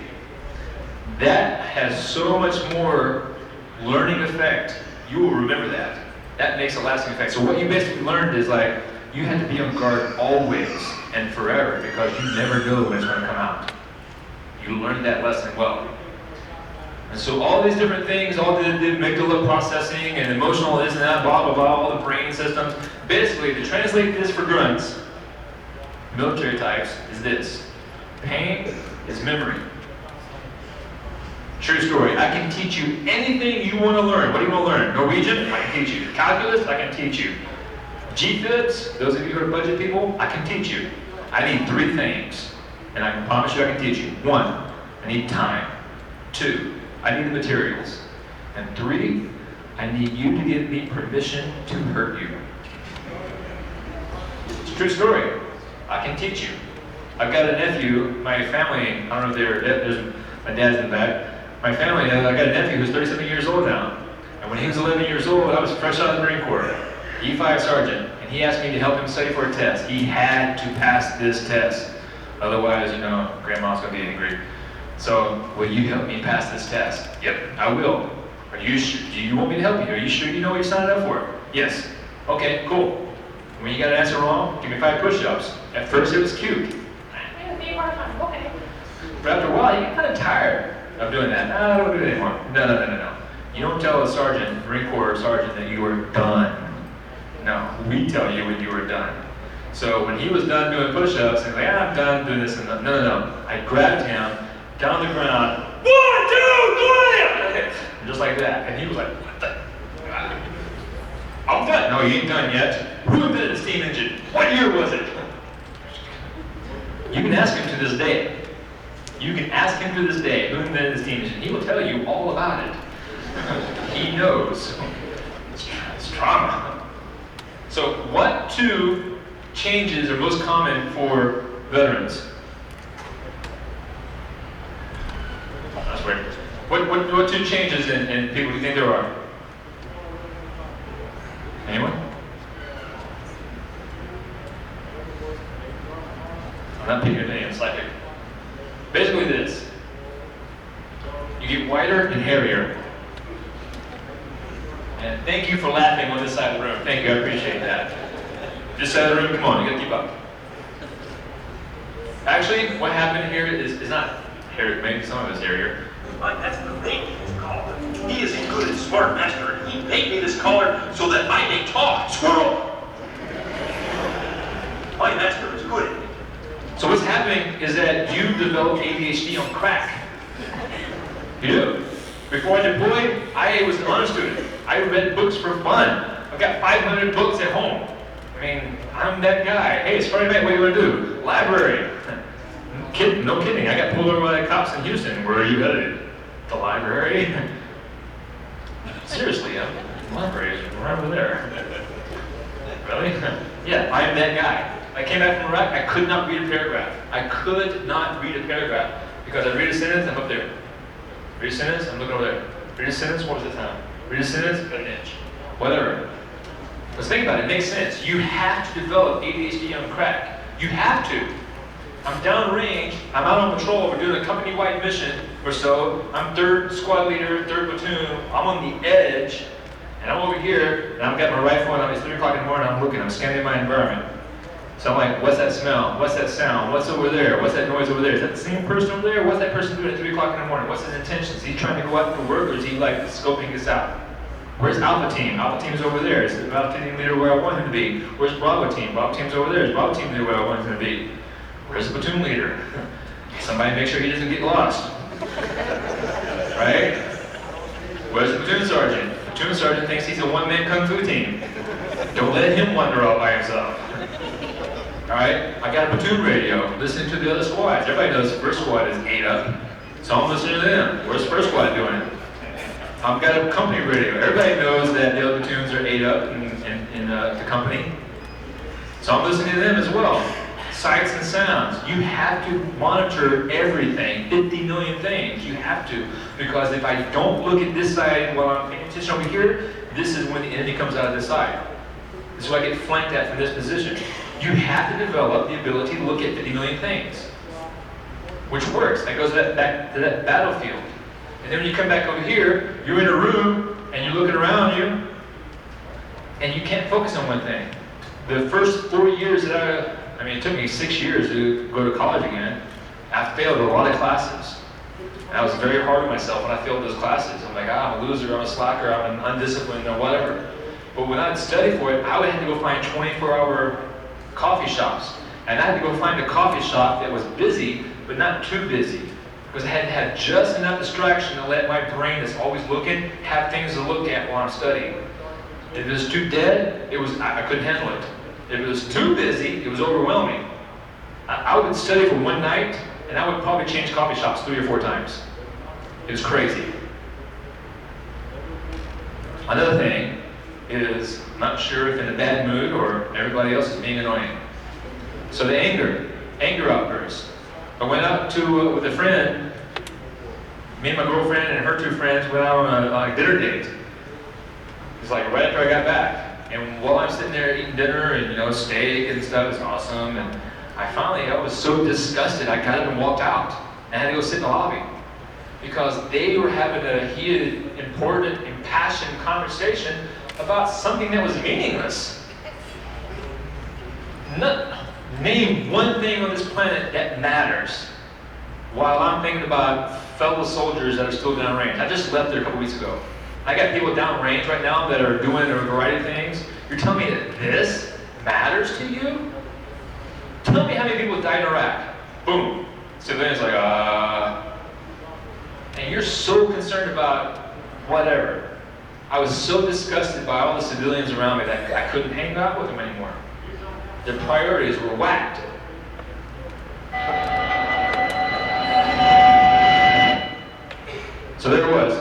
That has so much more learning effect. You will remember that. That makes a lasting effect. So what you basically learned is like, you have to be on guard always and forever because you never know when it's going to come out. You learned that lesson well. And so all these different things, all the amygdala processing and emotional this and that, blah, blah, blah, all the brain systems. Basically, to translate this for grunts, military types, is this. Pain is memory. True story. I can teach you anything you want to learn. What do you want to learn? Norwegian? I can teach you. Calculus? I can teach you. GFIBs? Those of you who are budget people? I can teach you. I need 3 things. And I can promise you I can teach you. 1, I need time. 2, I need the materials. And 3, I need you to give me permission to hurt you. It's a true story. I can teach you. I've got a nephew, my family, I don't know if there's my dad's in the back. My family, I got a nephew who's 37 years old now. And when he was 11 years old, I was fresh out of the Marine Corps, E5 sergeant, and he asked me to help him study for a test. He had to pass this test. Otherwise, you know, grandma's gonna be angry. So, will you help me pass this test? Yep, I will. Are you sure? Do you want me to help you? Are you sure you know what you signed up for? Yes. Okay, cool. When you got an answer wrong, give me 5 push-ups. At first it was cute. But after a while, you get kind of tired of doing that. No, I don't do it anymore. No. You don't tell a sergeant, Marine Corps sergeant, that you are done. No, we tell you when you are done. So when he was done doing push-ups, he's like, I'm done doing this. And no. I grabbed him down the ground, 1, 2, 3, and just like that. And he was like, what the? I'm done. No, you ain't done yet. Who invented the steam engine? What year was it? You can ask him to this day. You can ask him to this day who invented the steam engine. He will tell you all about it. He knows. It's trauma. So what 2 changes are most common for veterans? That's weird. What 2 changes in people you think there are? Anyone? I'm not picking your name, it's like basically this. You get whiter and hairier. And thank you for laughing on this side of the room. Thank you, I appreciate that. This side of the room, come on, you gotta keep up. Actually, what happened here is not hair, maybe some of it's hairier. That's the thing he's called. He is a good and smart master, and he made me this collar so that I may talk. Squirrel! My master is good. So what's happening is that you developed ADHD on crack. You do. Before I deployed, I was an honor student. I read books for fun. I've got 500 books at home. I mean, I'm that guy. Hey, it's Friday night, what do you want to do? Library. No kidding. I got pulled over by the cops in Houston. Where are you headed? The library? Seriously, the library is right over there. Really? Yeah, I'm that guy. I came back from Iraq, I could not read a paragraph. I could not read a paragraph. Because I read a sentence, I'm up there. Read a sentence, I'm looking over there. Read a sentence, what was the time? Read a sentence, got an inch. Whatever. Let's think about it, it makes sense. You have to develop ADHD on crack. You have to. I'm downrange, I'm out on patrol, we're doing a company-wide mission or so. I'm 3rd squad leader, 3rd platoon, I'm on the edge, and I'm over here, and I've got my rifle, and it's 3 o'clock in the morning, I'm looking, I'm scanning my environment. So I'm like, what's that smell? What's that sound? What's over there? What's that noise over there? Is that the same person over there? What's that person doing at 3 o'clock in the morning? What's his intentions? Is he trying to go out to work, or is he like scoping this out? Where's Alpha Team? Alpha Team's over there. Is the Alpha Team leader where I want him to be? Where's Bravo Team? Bravo Team's over there. Is Bravo Team leader where I want him to be? Where's the platoon leader? Somebody make sure he doesn't get lost. Right? Where's the platoon sergeant? The platoon sergeant thinks he's a one-man kung fu team. Don't let him wander out by himself. Alright? I got a platoon radio, listening to the other squads. Everybody knows the 1st squad is 8 up. So I'm listening to them. Where's the 1st squad doing? I've got a company radio. Everybody knows that the other platoons are 8 up in the company. So I'm listening to them as well. Sights and sounds. You have to monitor everything, 50 million things. You have to, because if I don't look at this side while I'm paying attention over here, this is when the enemy comes out of this side. This is why I get flanked at from this position. You have to develop the ability to look at 50 million things, which works. That goes back to that battlefield. And then when you come back over here, you're in a room and you're looking around you, and you can't focus on one thing. The first 4 years that I mean, it took me 6 years to go to college again. I failed a lot of classes. And I was very hard on myself when I failed those classes. I'm like, I'm a loser, I'm a slacker, I'm undisciplined, or whatever. But when I'd study for it, I would have to go find 24-hour coffee shops. And I had to go find a coffee shop that was busy, but not too busy. Because I had to have just enough distraction to let my brain that's always looking have things to look at while I'm studying. If it was too dead, I couldn't handle it. If it was too busy, it was overwhelming. I would study for one night, and I would probably change coffee shops 3 or 4 times. It was crazy. Another thing is, I'm not sure if in a bad mood or everybody else is being annoying. So the anger outbursts. I went out with a friend, me and my girlfriend and her 2 friends went out on a dinner date. It's like right after I got back. And while I'm sitting there eating dinner and steak and stuff, it's awesome. And I was so disgusted, I got up and walked out. And I had to go sit in the lobby. Because they were having a heated, important, impassioned conversation about something that was meaningless. Name one thing on this planet that matters. While I'm thinking about fellow soldiers that are still downrange. I just left there a couple weeks ago. I got people downrange right now that are doing a variety of things. You're telling me that this matters to you? Tell me how many people died in Iraq. Boom. Civilians like, And you're so concerned about whatever. I was so disgusted by all the civilians around me that I couldn't hang out with them anymore. Their priorities were whacked. So there it was.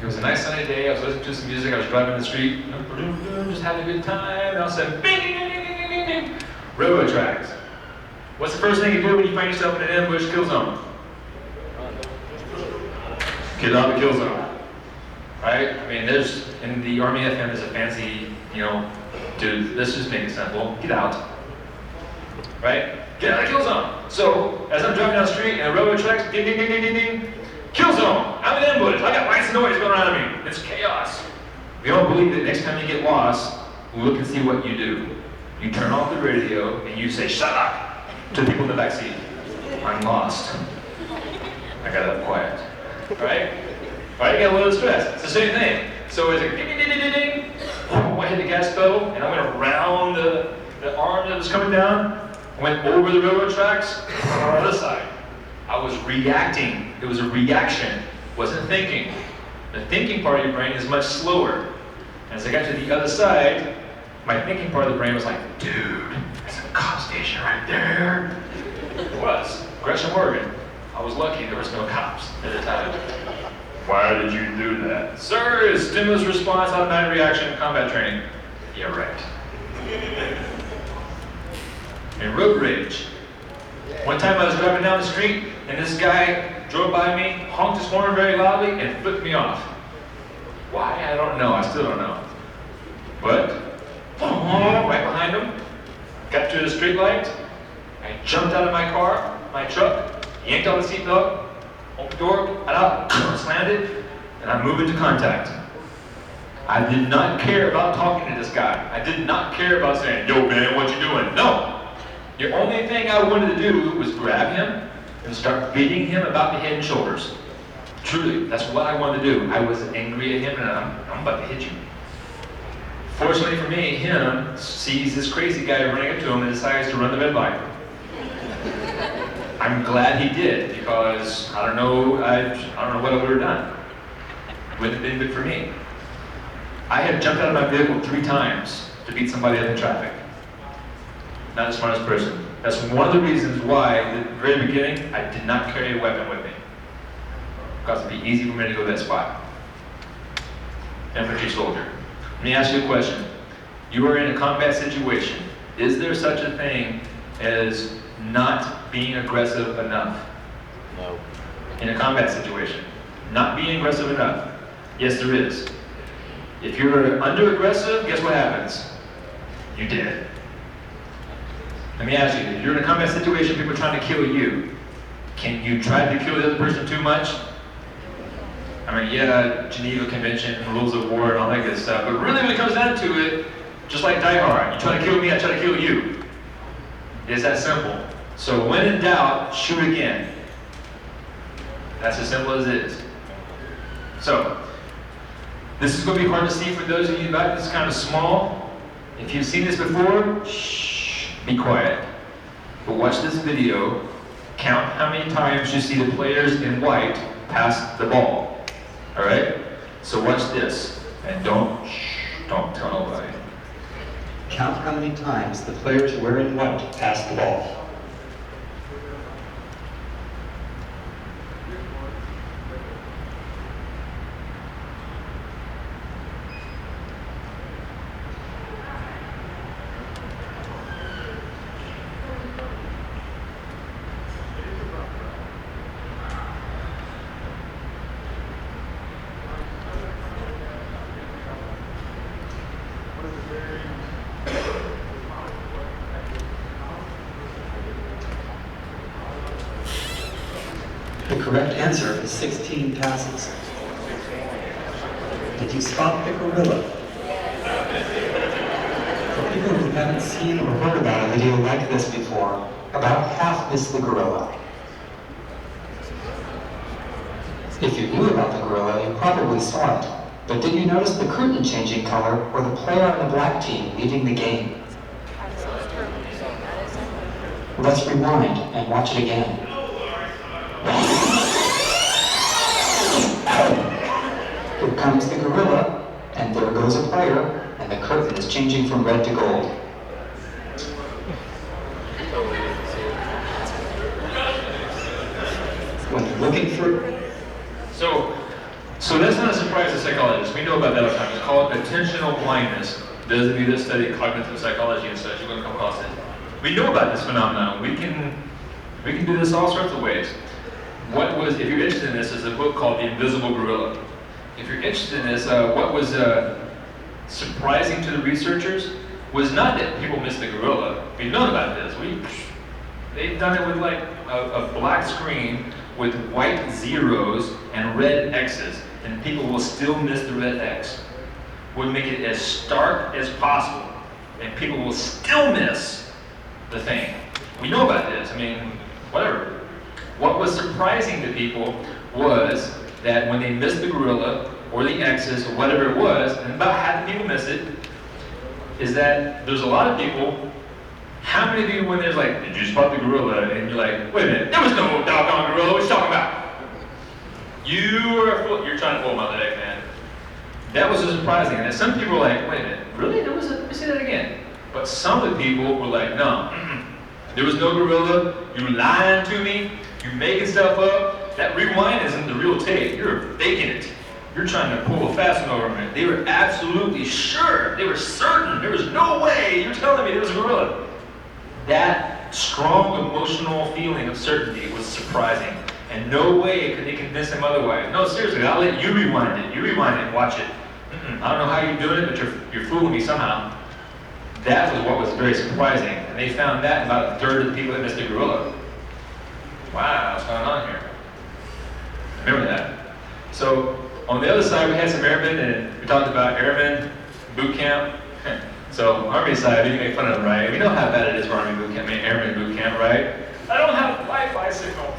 It was a nice sunny day. I was listening to some music. I was driving the street, just having a good time. And all of a sudden, bing, ding, ding, ding, ding, ding, ding. Railroad tracks. What's the first thing you do when you find yourself in an ambush kill zone? Get out of the kill zone. Right? I mean, there's, in the Army FM, there's a fancy, dude, let's just make it simple. Get out. Right? Get out of the kill zone. So, as I'm driving down the street and a railroad tracks, ding, ding, ding, ding, ding, ding. Kill zone. I'm in ambush. I got lights and noise going around me. It's chaos. We don't believe that next time you get lost, look and see what you do. You turn off the radio and you say, shut up, to the people in the back seat. I'm lost. I gotta be quiet. Right? Right? You get a little stress. It's the same thing. So it's like ding, ding, ding, ding, ding. I hit the gas pedal and I went around the arm that was coming down. I went over the railroad tracks on the other side. I was reacting. It was a reaction. Wasn't thinking. The thinking part of your brain is much slower. As I got to the other side, my thinking part of the brain was like, dude, there's a cop station right there. It was. Gresham, Oregon. I was lucky there was no cops at the time. Why did you do that? Sir, it's stimulus response, automatic reaction, combat training. Yeah, right. And road rage. One time I was driving down the street and this guy drove by me, honked his horn very loudly, and flipped me off. Why? I don't know. I still don't know. But, right behind him, got to the street light, I jumped out of my car, my truck, yanked out the seatbelt, opened the door, got out, slammed it, and I moved into contact. I did not care about talking to this guy. I did not care about saying, yo man, what you doing? No. The only thing I wanted to do was grab him and start beating him about the head and shoulders. Truly, that's what I wanted to do. I was angry at him and I'm about to hit you. Fortunately for me, him sees this crazy guy running up to him and decides to run the red light. I'm glad he did because I don't know what I would have done. Wouldn't have been good for me. I had jumped out of my vehicle 3 times to beat somebody up in traffic. Not the smartest person. That's one of the reasons why, at the very beginning, I did not carry a weapon with me. Because it'd be easy for me to go to that spot. Infantry soldier. Let me ask you a question. You are in a combat situation. Is there such a thing as not being aggressive enough? No. In a combat situation. Not being aggressive enough. Yes, there is. If you're under aggressive, guess what happens? You dead. Let me ask you, if you're in a combat situation, people are trying to kill you, can you try to kill the other person too much? I mean, yeah, Geneva Convention, rules of war, and all that good stuff, but really when it comes down to it, just like Die Hard, you try to kill me, I try to kill you. It's that simple. So when in doubt, shoot again. That's as simple as it is. So, this is going to be hard to see for those of you back. This is kind of small. If you've seen this before, shh. Be quiet. But watch this video. Count how many times you see the players in white pass the ball. Alright? So watch this. And don't tell nobody. Count how many times the players wearing white pass the ball. The correct answer is 16 passes. Did you spot the gorilla? For people who haven't seen or heard about a video like this before, about half missed the gorilla. If you knew about the gorilla, you probably saw it. But did you notice the curtain changing color or the player on the black team leaving the game? Let's rewind and watch it again. Here comes the gorilla, and there goes a player, and the curtain is changing from red to gold. When you're looking through... So that's not a surprise to psychologists. We know about that all the time. It's called attentional blindness. Those of you that study cognitive psychology and such, you're going to come across it. We know about this phenomenon. We can do this all sorts of ways. If you're interested in this, there's a book called The Invisible Gorilla. If you're interested in this, what was surprising to the researchers was not that people missed the gorilla. We've known about this. They've done it with like a black screen with white zeros and red X's, and people will still miss the red X. We'll make it as stark as possible, and people will still miss the thing. We know about this. I mean, whatever. What was surprising to people was that when they missed the gorilla or the X's or whatever it was, and about half the people miss it, is that there's a lot of people. How many of you, when there's like, did you spot the gorilla? And you're like, wait a minute, there was no doggone gorilla, what you talking about? You are a fool, you're trying to pull my leg, man. That was so surprising. And some people were like, wait a minute, really? Let me say that again. But some of the people were like, no, there was no gorilla, you lying to me, you making stuff up. That rewind isn't the real tape, you're faking it. You're trying to pull a fast one over me. They were absolutely sure, they were certain, there was no way you're telling me there was a gorilla. That strong emotional feeling of certainty was surprising. And no way could they convince them otherwise. No, seriously, I'll let you rewind it. You rewind it and watch it. I don't know how you're doing it, but you're fooling me somehow. That was what was very surprising. And they found that in about a third of the people that missed the gorilla. Wow, what's going on here? Remember that. So, on the other side, we had some airmen, and we talked about airmen, boot camp. So, Army side, we can make fun of them, right? We know how bad it is for Army boot camp, airmen boot camp, right? I don't have Wi-Fi signal.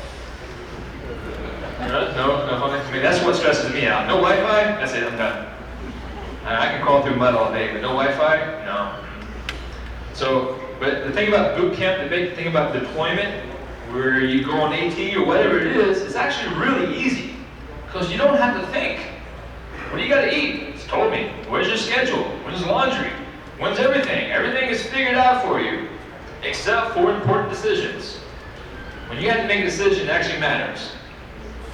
No, I mean, that's what stresses me out. No Wi-Fi? That's it, I'm done. I can crawl through mud all day, but no Wi-Fi? No. So, but the thing about boot camp, the big thing about deployment, where you go on AT or whatever it is, it's actually really easy. Because you don't have to think. What do you got to eat? It's told me. Where's your schedule? When's laundry? When's everything? Everything is figured out for you, except for important decisions. When you have to make a decision, it actually matters.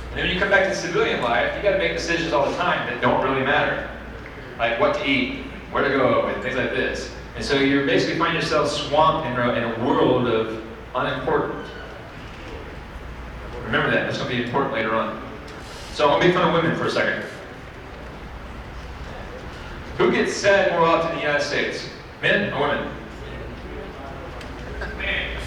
And then when you come back to civilian life, you got to make decisions all the time that don't really matter. Like what to eat, where to go, and things like this. And so you basically find yourself swamped in a world of unimportant. Remember that, that's going to be important later on. So I'll make fun of women for a second. Who gets sad more often in the United States? Men or women? Men.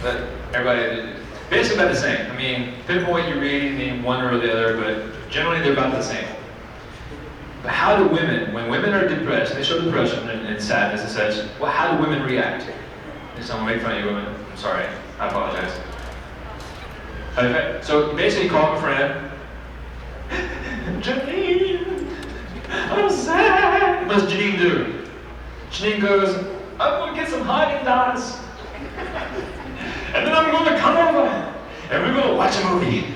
But everybody, basically about the same. I mean, depending on what you read, I mean one or the other, but generally they're about the same. But how do women, when women are depressed, they show depression and sadness and such, well, how do women react? If someone make fun of you women, I'm sorry, I apologize. Okay, so basically call a friend. Janine, I'm sad. What does Janine do? Janine goes, I'm going to get some Haagen-Dazs. And then I'm going to come over and we're going to watch a movie.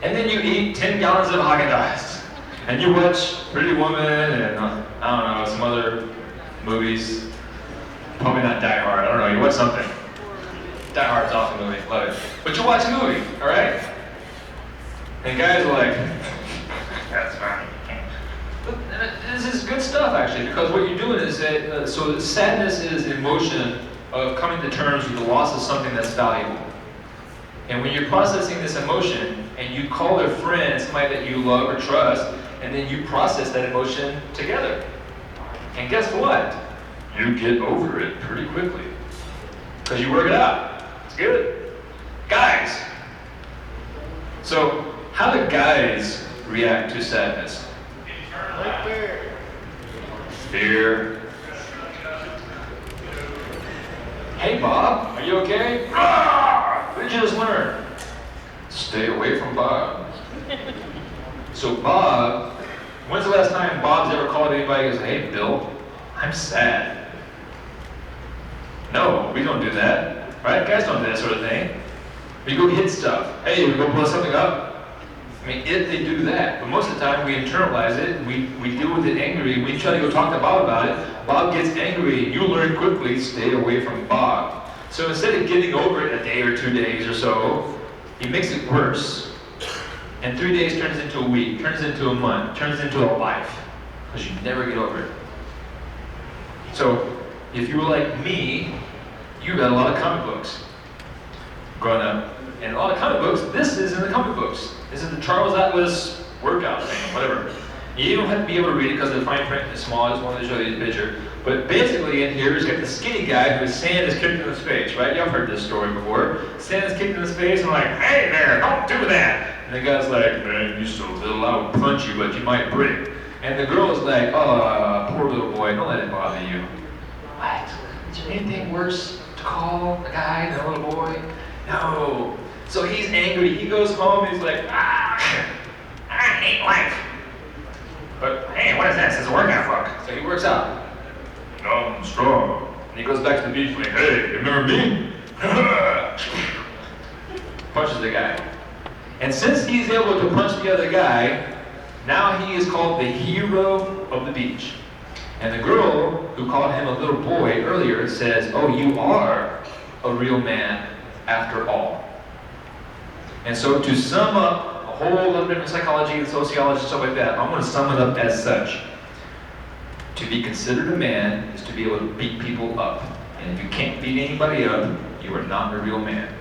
And then you eat 10 gallons of Haagen-Dazs. And you watch Pretty Woman and, I don't know, some other movies. Probably not Die Hard, I don't know, you watch something. Die Hard's awesome movie, love it. But you watch a movie, alright? And guys are like, that's fine. But this is good stuff actually, because what you're doing is that, so sadness is emotion of coming to terms with the loss of something that's valuable. And when you're processing this emotion, and you call a friend, somebody that you love or trust, and then you process that emotion together. And guess what? You get over it pretty quickly. Because you work it out. It's good. Guys. So, how do guys react to sadness? Like fear. Fear. Hey Bob, are you okay? What did you just learn? Stay away from Bob. So Bob, when's the last time Bob's ever called anybody and goes, hey Bill, I'm sad? No, we don't do that. right? Guys don't do that sort of thing. We go hit stuff. Hey, we go blow something up. I mean, if they do that, but most of the time we internalize it, we deal with it angry, we try to go talk to Bob about it, Bob gets angry, you learn quickly, stay away from Bob. So instead of getting over it a day or 2 days or so, he makes it worse. And 3 days turns into a week, turns into a month, turns into a life, because you never get over it. So, if you were like me, you read a lot of comic books growing up. And a lot of comic books, this is in the comic books. This is the Charles Atlas workout thing, whatever. You don't have to be able to read it because the fine print is small. I just wanted to show you the picture. But basically in here, he's got the skinny guy whose sand is kicked in his face, right? Y'all heard this story before. Sand is kicked in his face, and I'm like, hey there, don't do that. And the guy's like, man, you're so little, I would punch you, but you might break. And the girl is like, oh, poor little boy, don't let it bother you. What? Is there anything worse to call a guy than a little boy? No. So he's angry. He goes home. He's like, I hate life. But hey, what is that? It says workout fuck. So he works out. I'm strong. And he goes back to the beach like, hey, remember me? Punches the guy. And since he's able to punch the other guy, now he is called the hero of the beach. And the girl who called him a little boy earlier says, oh, you are a real man after all. And so to sum up a whole lot of different psychology and sociology and stuff like that, I'm going to sum it up as such. To be considered a man is to be able to beat people up. And if you can't beat anybody up, you are not a real man.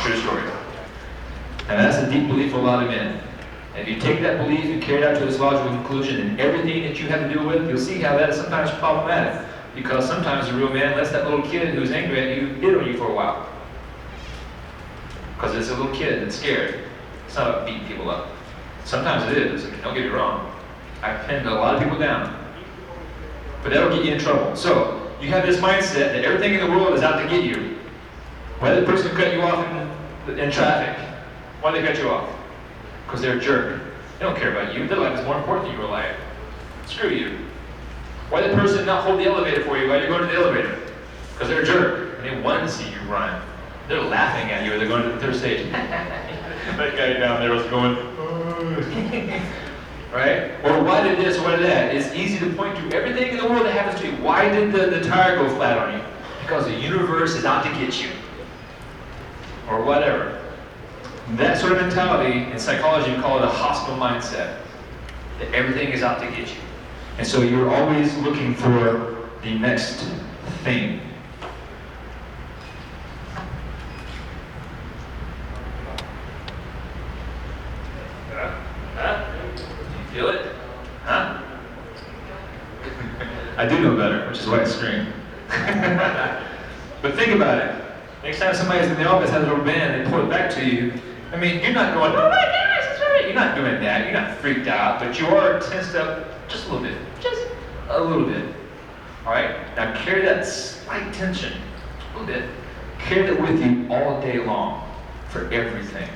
True story. And that's a deep belief for a lot of men. And if you take that belief and carry it out to its logical conclusion in everything that you have to deal with, you'll see how that is sometimes problematic. Because sometimes a real man lets that little kid who's angry at you hit on you for a while. Because it's a little kid that's scared. It's not about beating people up. Sometimes it is, don't get me wrong. I've pinned a lot of people down. But that'll get you in trouble. So, you have this mindset that everything in the world is out to get you. Why did the person cut you off in traffic? Why did they cut you off? Because they're a jerk. They don't care about you. Their life is more important than your life. Screw you. Why did the person not hold the elevator for you while you're going to the elevator? Because they're a jerk, and they wanted to see you run. They're laughing at you, or they're going to the third stage. That guy down there was going, right? Or why did this, why did that? It's easy to point to everything in the world that happens to you. Why did the tire go flat on you? Because the universe is out to get you. Or whatever. That sort of mentality, in psychology, we call it a hostile mindset. That everything is out to get you. And so you're always looking for the next thing. Huh? Do you feel it? Huh? I do know better, which is why I scream. But think about it. Next time somebody's in the office, has a rubber band, they pull it back to you. I mean, you're not going, oh my gosh, that's right. You're not doing that. You're not freaked out, but you are tensed up just a little bit. Just a little bit. All right? Now carry that slight tension, a little bit. Carry that with you all day long for everything.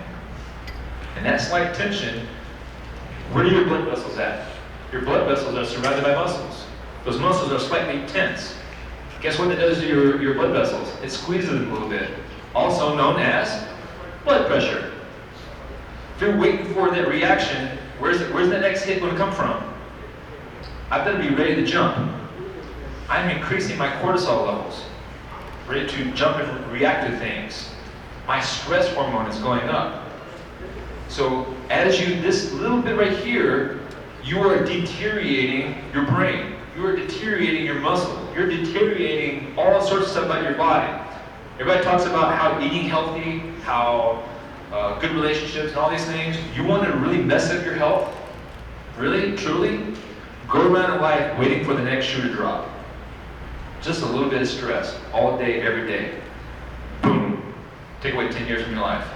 And that slight tension, where are your blood vessels at? Your blood vessels are surrounded by muscles. Those muscles are slightly tense. Guess what it does to your blood vessels? It squeezes them a little bit. Also known as blood pressure. If you're waiting for that reaction, where's that next hit going to come from? I better be ready to jump. I'm increasing my cortisol levels, ready to jump and react to things. My stress hormone is going up. So as this little bit right here, you are deteriorating your brain. You are deteriorating your muscle. You're deteriorating all sorts of stuff about your body. Everybody talks about how eating healthy, how good relationships and all these things. You want to really mess up your health? Really? Truly? Go around in life waiting for the next shoe to drop. Just a little bit of stress all day, every day. Boom. Take away 10 years from your life.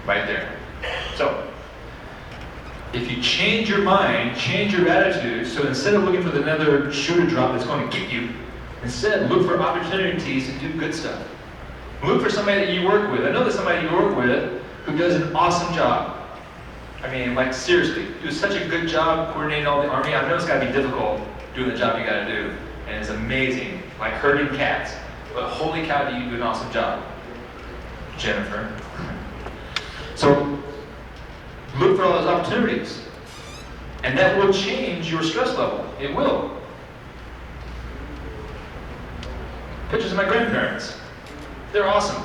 Right there. So, if you change your mind, change your attitude, so instead of looking for another shoe to drop that's going to get you, instead look for opportunities to do good stuff. Look for somebody that you work with. I know there's somebody you work with who does an awesome job. I mean, like seriously, do such a good job coordinating all the army. I know it's got to be difficult doing the job you got to do. and it's amazing, like herding cats. But holy cow, do you do an awesome job, Jennifer. So look for all those opportunities, and that will change your stress level. It will. Pictures of my grandparents. They're awesome.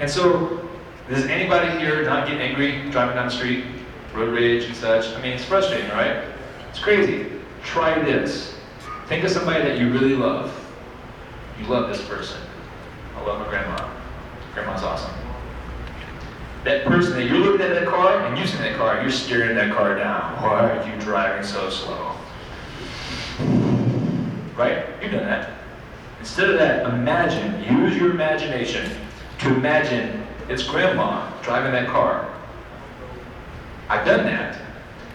And so, does anybody here not get angry driving down the street, road rage and such? I mean, it's frustrating, right? It's crazy. Try this. Think of somebody that you really love. You love this person. I love my grandma. Grandma's awesome. That person that you're looking at that car, and you see that car, you're staring that car down. Why are you driving so slow? Right? You've done that. Instead of that, imagine, use your imagination to imagine it's grandma driving that car. I've done that.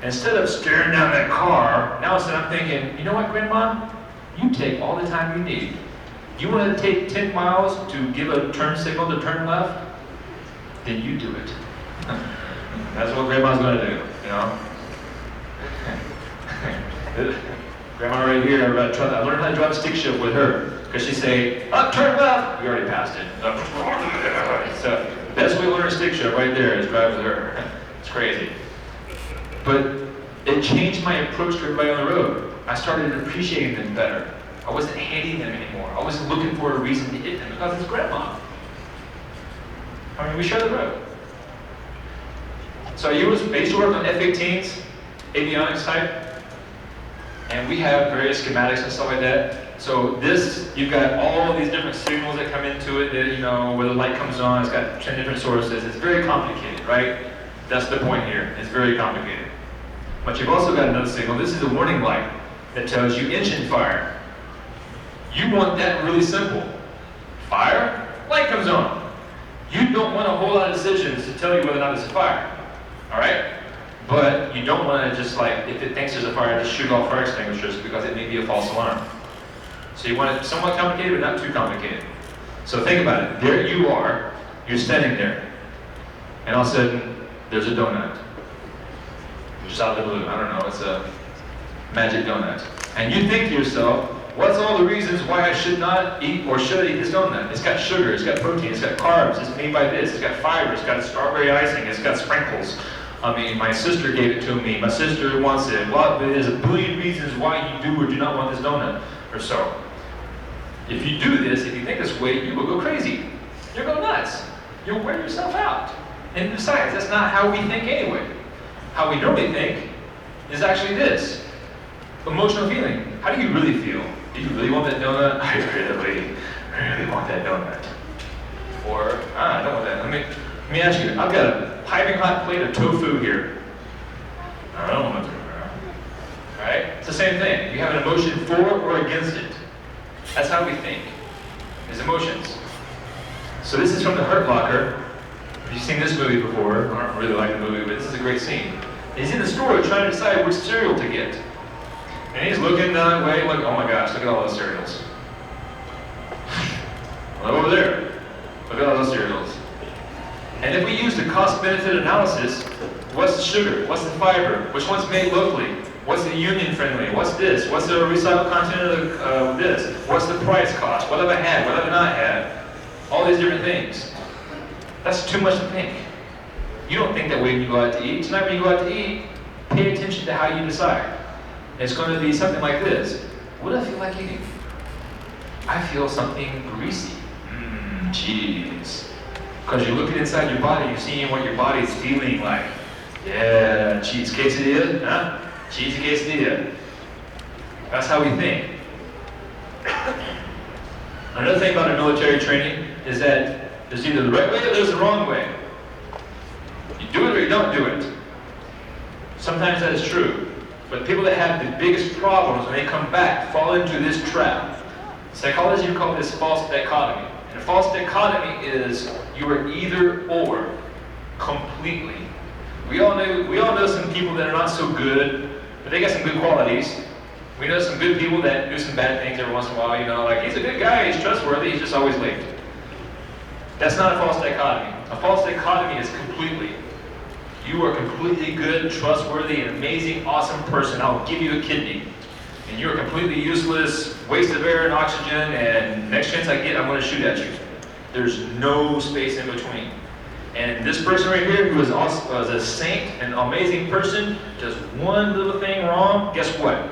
Instead of staring down that car, now instead I'm thinking, you know what, grandma? You take all the time you need. You want to take 10 miles to give a turn signal to turn left? Then you do it. That's what grandma's going to do, you know? Grandma right here, I learned how to drive a stick shift with her. Because she'd say, oh, turn left. We already passed it. So, the best way to learn a stick shift right there is drive with her. It's crazy. But it changed my approach to everybody on the road. I started appreciating them better. I wasn't hating them anymore. I wasn't looking for a reason to hit them because it's grandma. I mean, we share the road. So I used to work on F-18s, avionics type, and we have various schematics and stuff like that. So this, you've got all of these different signals that come into it, that, you know, where the light comes on, it's got 10 different sources. It's very complicated, right? That's the point here. It's very complicated. But you've also got another signal. This is a warning light that tells you engine fire. You want that really simple. Fire, light comes on. You don't want a whole lot of decisions to tell you whether or not it's a fire. All right? But you don't want to just like, if it thinks there's a fire, just shoot off fire extinguishers because it may be a false alarm. So you want it somewhat complicated, but not too complicated. So think about it. There you are. You're standing there. And all of a sudden, there's a donut. Just out of the blue. I don't know. It's a magic donut. And you think to yourself, what's all the reasons why I should not eat or should eat this donut? It's got sugar, it's got protein, it's got carbs, it's made by this, it's got fiber, it's got strawberry icing, it's got sprinkles. I mean, my sister gave it to me, my sister wants it. Well, there's a billion reasons why you do or do not want this donut, or so. If you do this, if you think this way, you will go crazy. You'll go nuts. You'll wear yourself out. And besides, that's not how we think anyway. How we normally think is actually this. Emotional feeling. How do you really feel? Do you really want that donut? I really want that donut. Or, I don't want that. Let me ask you, I've got a piping hot plate of tofu here. I don't want tofu. Right? It's the same thing. You have an emotion for or against it. That's how we think, is emotions. So this is from The Hurt Locker. If you've seen this movie before, I don't really like the movie, but this is a great scene. He's in the store trying to decide which cereal to get. And he's looking that way, like, oh my gosh, look at all those cereals. Well, over there, look at all those cereals. And if we use the cost-benefit analysis, what's the sugar? What's the fiber? Which one's made locally? What's the union-friendly? What's this? What's the recycled content of this? What's the price cost? What have I had? What have I not had? All these different things. That's too much to think. You don't think that way when you go out to eat. Tonight when you go out to eat, pay attention to how you decide. It's going to be something like this. What do I feel like eating? I feel something greasy. Cheese. Because you're looking inside your body, you're seeing what your body's feeling like. Yeah, cheese quesadilla, huh? Cheesy quesadilla. That's how we think. Another thing about a military training is that there's either the right way or there's the wrong way. You do it or you don't do it. Sometimes that is true. But people that have the biggest problems when they come back fall into this trap. Psychology would call this false dichotomy. And a false dichotomy is you are either or completely. We all know some people that are not so good, but they got some good qualities. We know some good people that do some bad things every once in a while, you know, like he's a good guy, he's trustworthy, he's just always late. That's not a false dichotomy. A false dichotomy is completely. You are completely good, trustworthy, an amazing, awesome person. I'll give you a kidney. and you're completely useless, waste of air and oxygen, and next chance I get, I'm going to shoot at you. There's no space in between. And this person right here, who is also a saint, an amazing person, just one little thing wrong, guess what?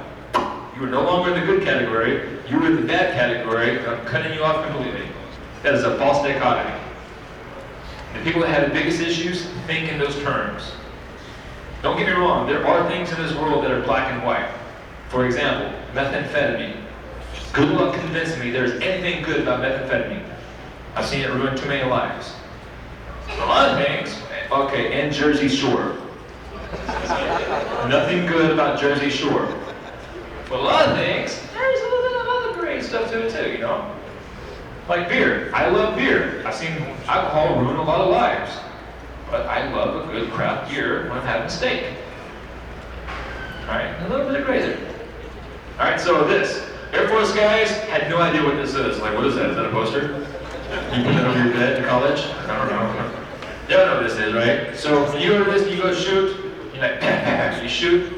You are no longer in the good category, you are in the bad category, I'm cutting you off completely. That is a false dichotomy. The people that have the biggest issues think in those terms. Don't get me wrong, there are things in this world that are black and white. For example, methamphetamine. Good luck convincing me there's anything good about methamphetamine. I've seen it ruin too many lives. A lot of things, okay, and Jersey Shore. Nothing good about Jersey Shore. But a lot of things, there's a little bit of other great stuff to it too, you know? Like beer. I love beer. I've seen alcohol ruin a lot of lives. But I love a good craft beer when I'm having steak. Alright, a little bit of grazer. Alright, so this. Air Force guys had no idea what this is. Like, what is that? Is that a poster? You put it over your bed in college? I don't know. You don't know what this is, right? So you go to this, you go shoot, you're like, you shoot.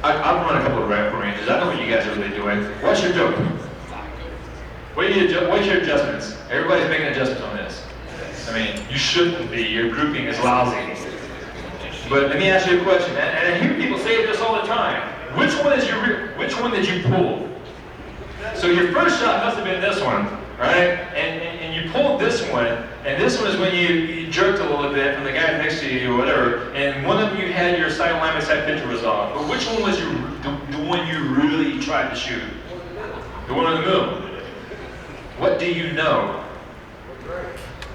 I've run a couple of rifle ranges. I know what you guys are really doing. What's your joke? What's your adjustments? Everybody's making adjustments on this. I mean, you shouldn't be. Your grouping is lousy. But let me ask you a question, and I hear people say this all the time. Which one did you pull? So your first shot must have been this one, right? And you pulled this one, and this one is when you jerked a little bit from the guy next to you or whatever, and one of them you had your sight alignment sight picture was off. But which one was the one you really tried to shoot? The one on the moon. What do you know?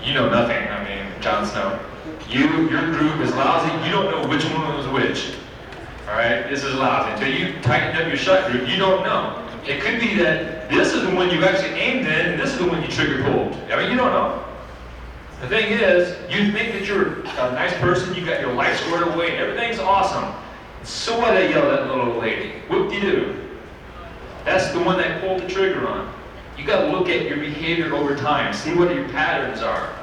You know nothing. I mean, Jon Snow. Your group is lousy. You don't know which one was which. All right, this is lousy. Until you tighten up your shot group, you don't know. It could be that this is the one you actually aimed in, and this is the one you trigger pulled. I mean, you don't know. The thing is, you think that you're a nice person, you got your life squared away, and everything's awesome. So what? I yelled at the little lady. Whoop-de-doo. That's the one that pulled the trigger on. You got to look at your behavior over time, see what your patterns are.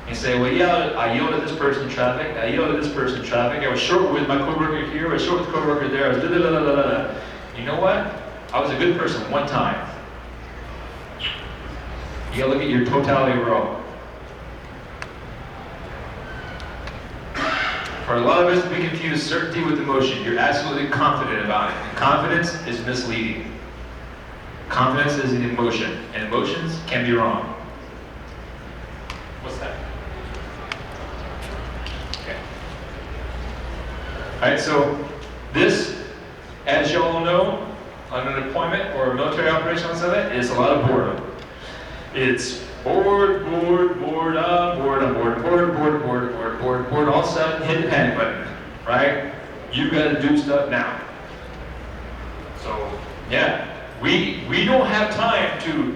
And say, well, yeah, I yelled at this person in traffic, I yelled at this person in traffic, I was short with my coworker here, I was short with the coworker there, I was da-da-da-da-da-da. You know what? I was a good person one time. You got to look at your totality overall. For a lot of us, we confuse certainty with emotion. You're absolutely confident about it. And confidence is misleading. Confidence is an emotion, and emotions can be wrong. What's that? Okay. All right, so this, as you all know, on an deployment or a military operation on something, is a lot of boredom. It's bored, all of a sudden hit the panic button, right? You gotta do stuff now. So, yeah. We don't have time to,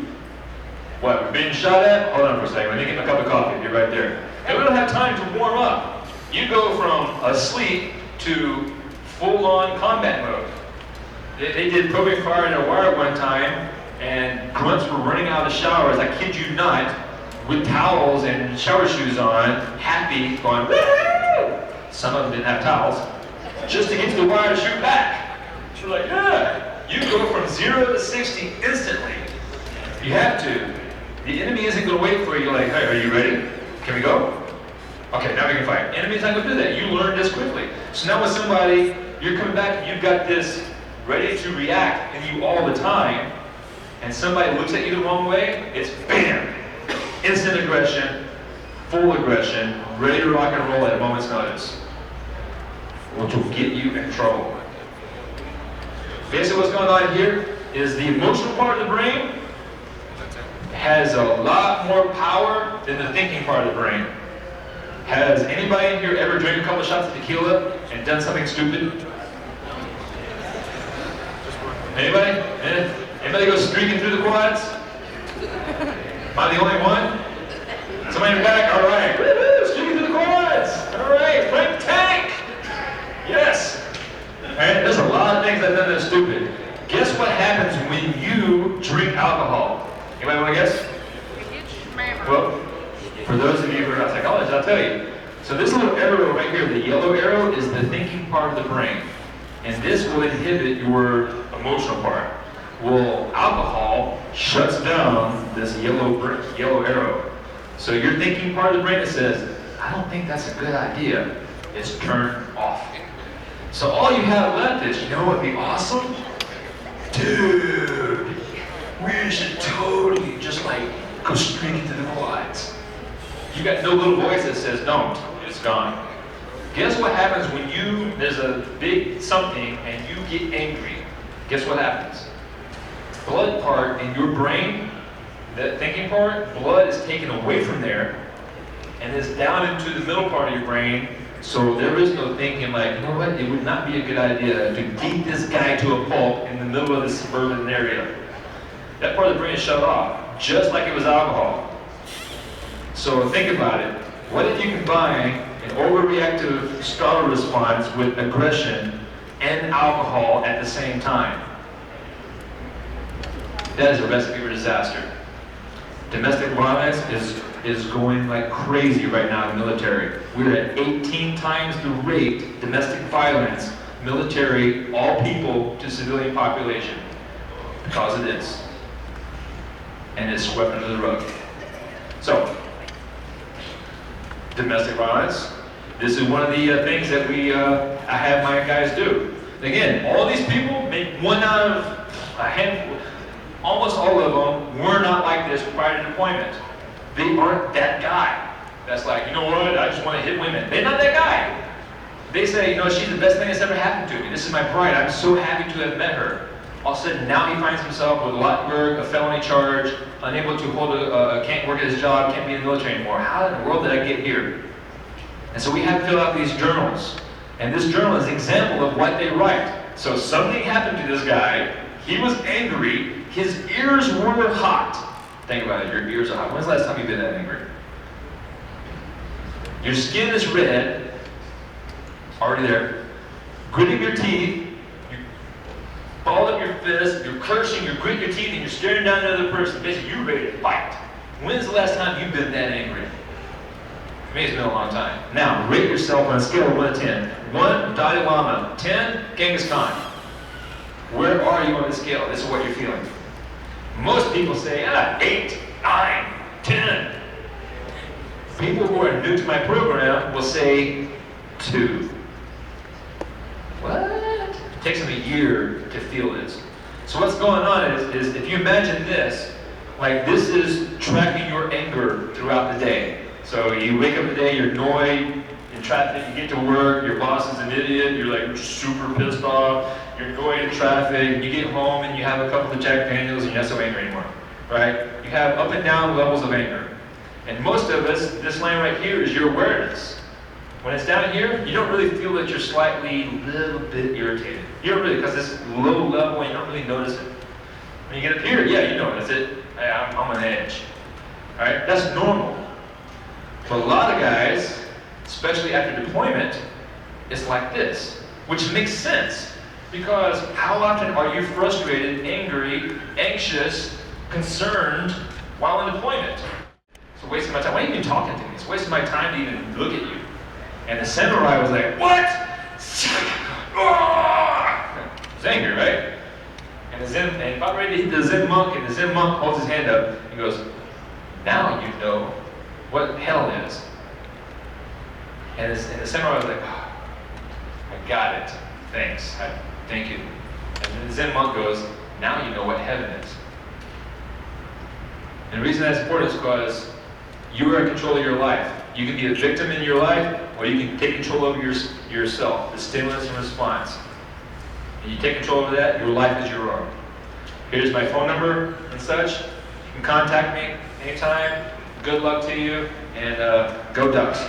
what, we're being shot at? Hold on for a second, let me get my cup of coffee, you're right there. And we don't have time to warm up. You go from asleep to full-on combat mode. They did propane fire in a wire one time, and grunts were running out of the showers, I kid you not, with towels and shower shoes on, happy, going, woo! Some of them didn't have towels, just to get to the wire to shoot back. You're like, yeah. You go from 0 to 60 instantly. You have to. The enemy isn't going to wait for you. You're like, hey, are you ready? Can we go? Okay, now we can fight. Enemy's not going to do that. You learn this quickly. So now with somebody, you're coming back and you've got this ready to react in you all the time, and somebody looks at you the wrong way, it's BAM! Instant aggression, full aggression, ready to rock and roll at a moment's notice, which will get you in trouble. Basically what's going on here is the emotional part of the brain has a lot more power than the thinking part of the brain. Has anybody in here ever drank a couple of shots of tequila and done something stupid? Anybody? Anybody go streaking through the quads? Am I the only one? Somebody in the back? All right. Woo-hoo, streaking through the quads. All right, Frank Tank. Yes. And there's a lot of things I've done that's stupid. Guess what happens when you drink alcohol? Anybody want to guess? Well, for those of you who are not psychologists, I'll tell you. So this little arrow right here, the yellow arrow, is the thinking part of the brain. And this will inhibit your emotional part. Well, alcohol shuts down this yellow arrow. So your thinking part of the brain that says, I don't think that's a good idea, is turned off. So all you have left is, you know what would be awesome? Dude, we should totally just like go straight into the quads. You got no little voice that says don't, it's gone. Guess what happens when there's a big something and you get angry? Guess what happens? Blood part in your brain, that thinking part, blood is taken away from there and is down into the middle part of your brain. So there is no thinking like, you know what, it would not be a good idea to beat this guy to a pulp in the middle of this suburban area. That part of the brain is shut off, just like it was alcohol. So think about it. What if you combine an overreactive startle response with aggression and alcohol at the same time? That is a recipe for disaster. Domestic violence is going like crazy right now in the military. We're at 18 times the rate domestic violence, military, all people to civilian population because of this. And it's swept under the rug. So, domestic violence. This is one of the things that I have my guys do. Again, all these people, make one out of a handful, almost all of them were not like this prior to deployment. They aren't that guy. That's like, you know what, I just want to hit women. They're not that guy. They say, you know, she's the best thing that's ever happened to me. This is my bride. I'm so happy to have met her. All of a sudden, now he finds himself with a felony charge, unable to can't work at his job, can't be in the military anymore. How in the world did I get here? And so we have to fill out these journals. And this journal is an example of what they write. So something happened to this guy. He was angry. His ears were hot. Think about it, your ears are hot. When's the last time you've been that angry? Your skin is red, already there. Gritting your teeth, you ball up your fist, you're cursing, you're gritting your teeth, and you're staring down the other person. Basically, you're ready to fight. When's the last time you've been that angry? For me, it's been a long time. Now, rate yourself on a scale of 1 to 10. 1, Dalai Lama. 10, Genghis Khan. Where are you on the scale? This is what you're feeling. Most people say, 8, 9, 10. People who are new to my program will say 2. What? It takes them a year to feel this. So what's going on is if you imagine this, like this is tracking your anger throughout the day. So you wake up today, you're annoyed in traffic, you get to work, your boss is an idiot, you're like super pissed off, you're annoyed in traffic, you get home and you have a couple of Jack Daniels and you're not so angry anymore, right? You have up and down levels of anger. And most of us, this line right here is your awareness. When it's down here, you don't really feel that you're slightly, little bit irritated. You don't really, because it's low level and you don't really notice it. When you get up here, yeah, you notice it. Hey, I'm on edge. All right, that's normal. For a lot of guys, especially after deployment, it's like this, which makes sense. Because how often are you frustrated, angry, anxious, concerned while in deployment? It's a waste of my time. Why are you even talking to me? It's a waste of my time to even look at you. And the samurai was like, what? He's angry, right? And about ready to hit the Zen monk, and the Zen monk holds his hand up and goes, now you know what hell is. And the samurai was like, oh, I got it. Thanks. Thank you. And then the Zen monk goes, now you know what heaven is. And the reason that's important is because you are in control of your life. You can be a victim in your life, or you can take control over yourself, the stimulus and response. And you take control over that, your life is your own. Here's my phone number and such. You can contact me anytime. Good luck to you, and go Ducks.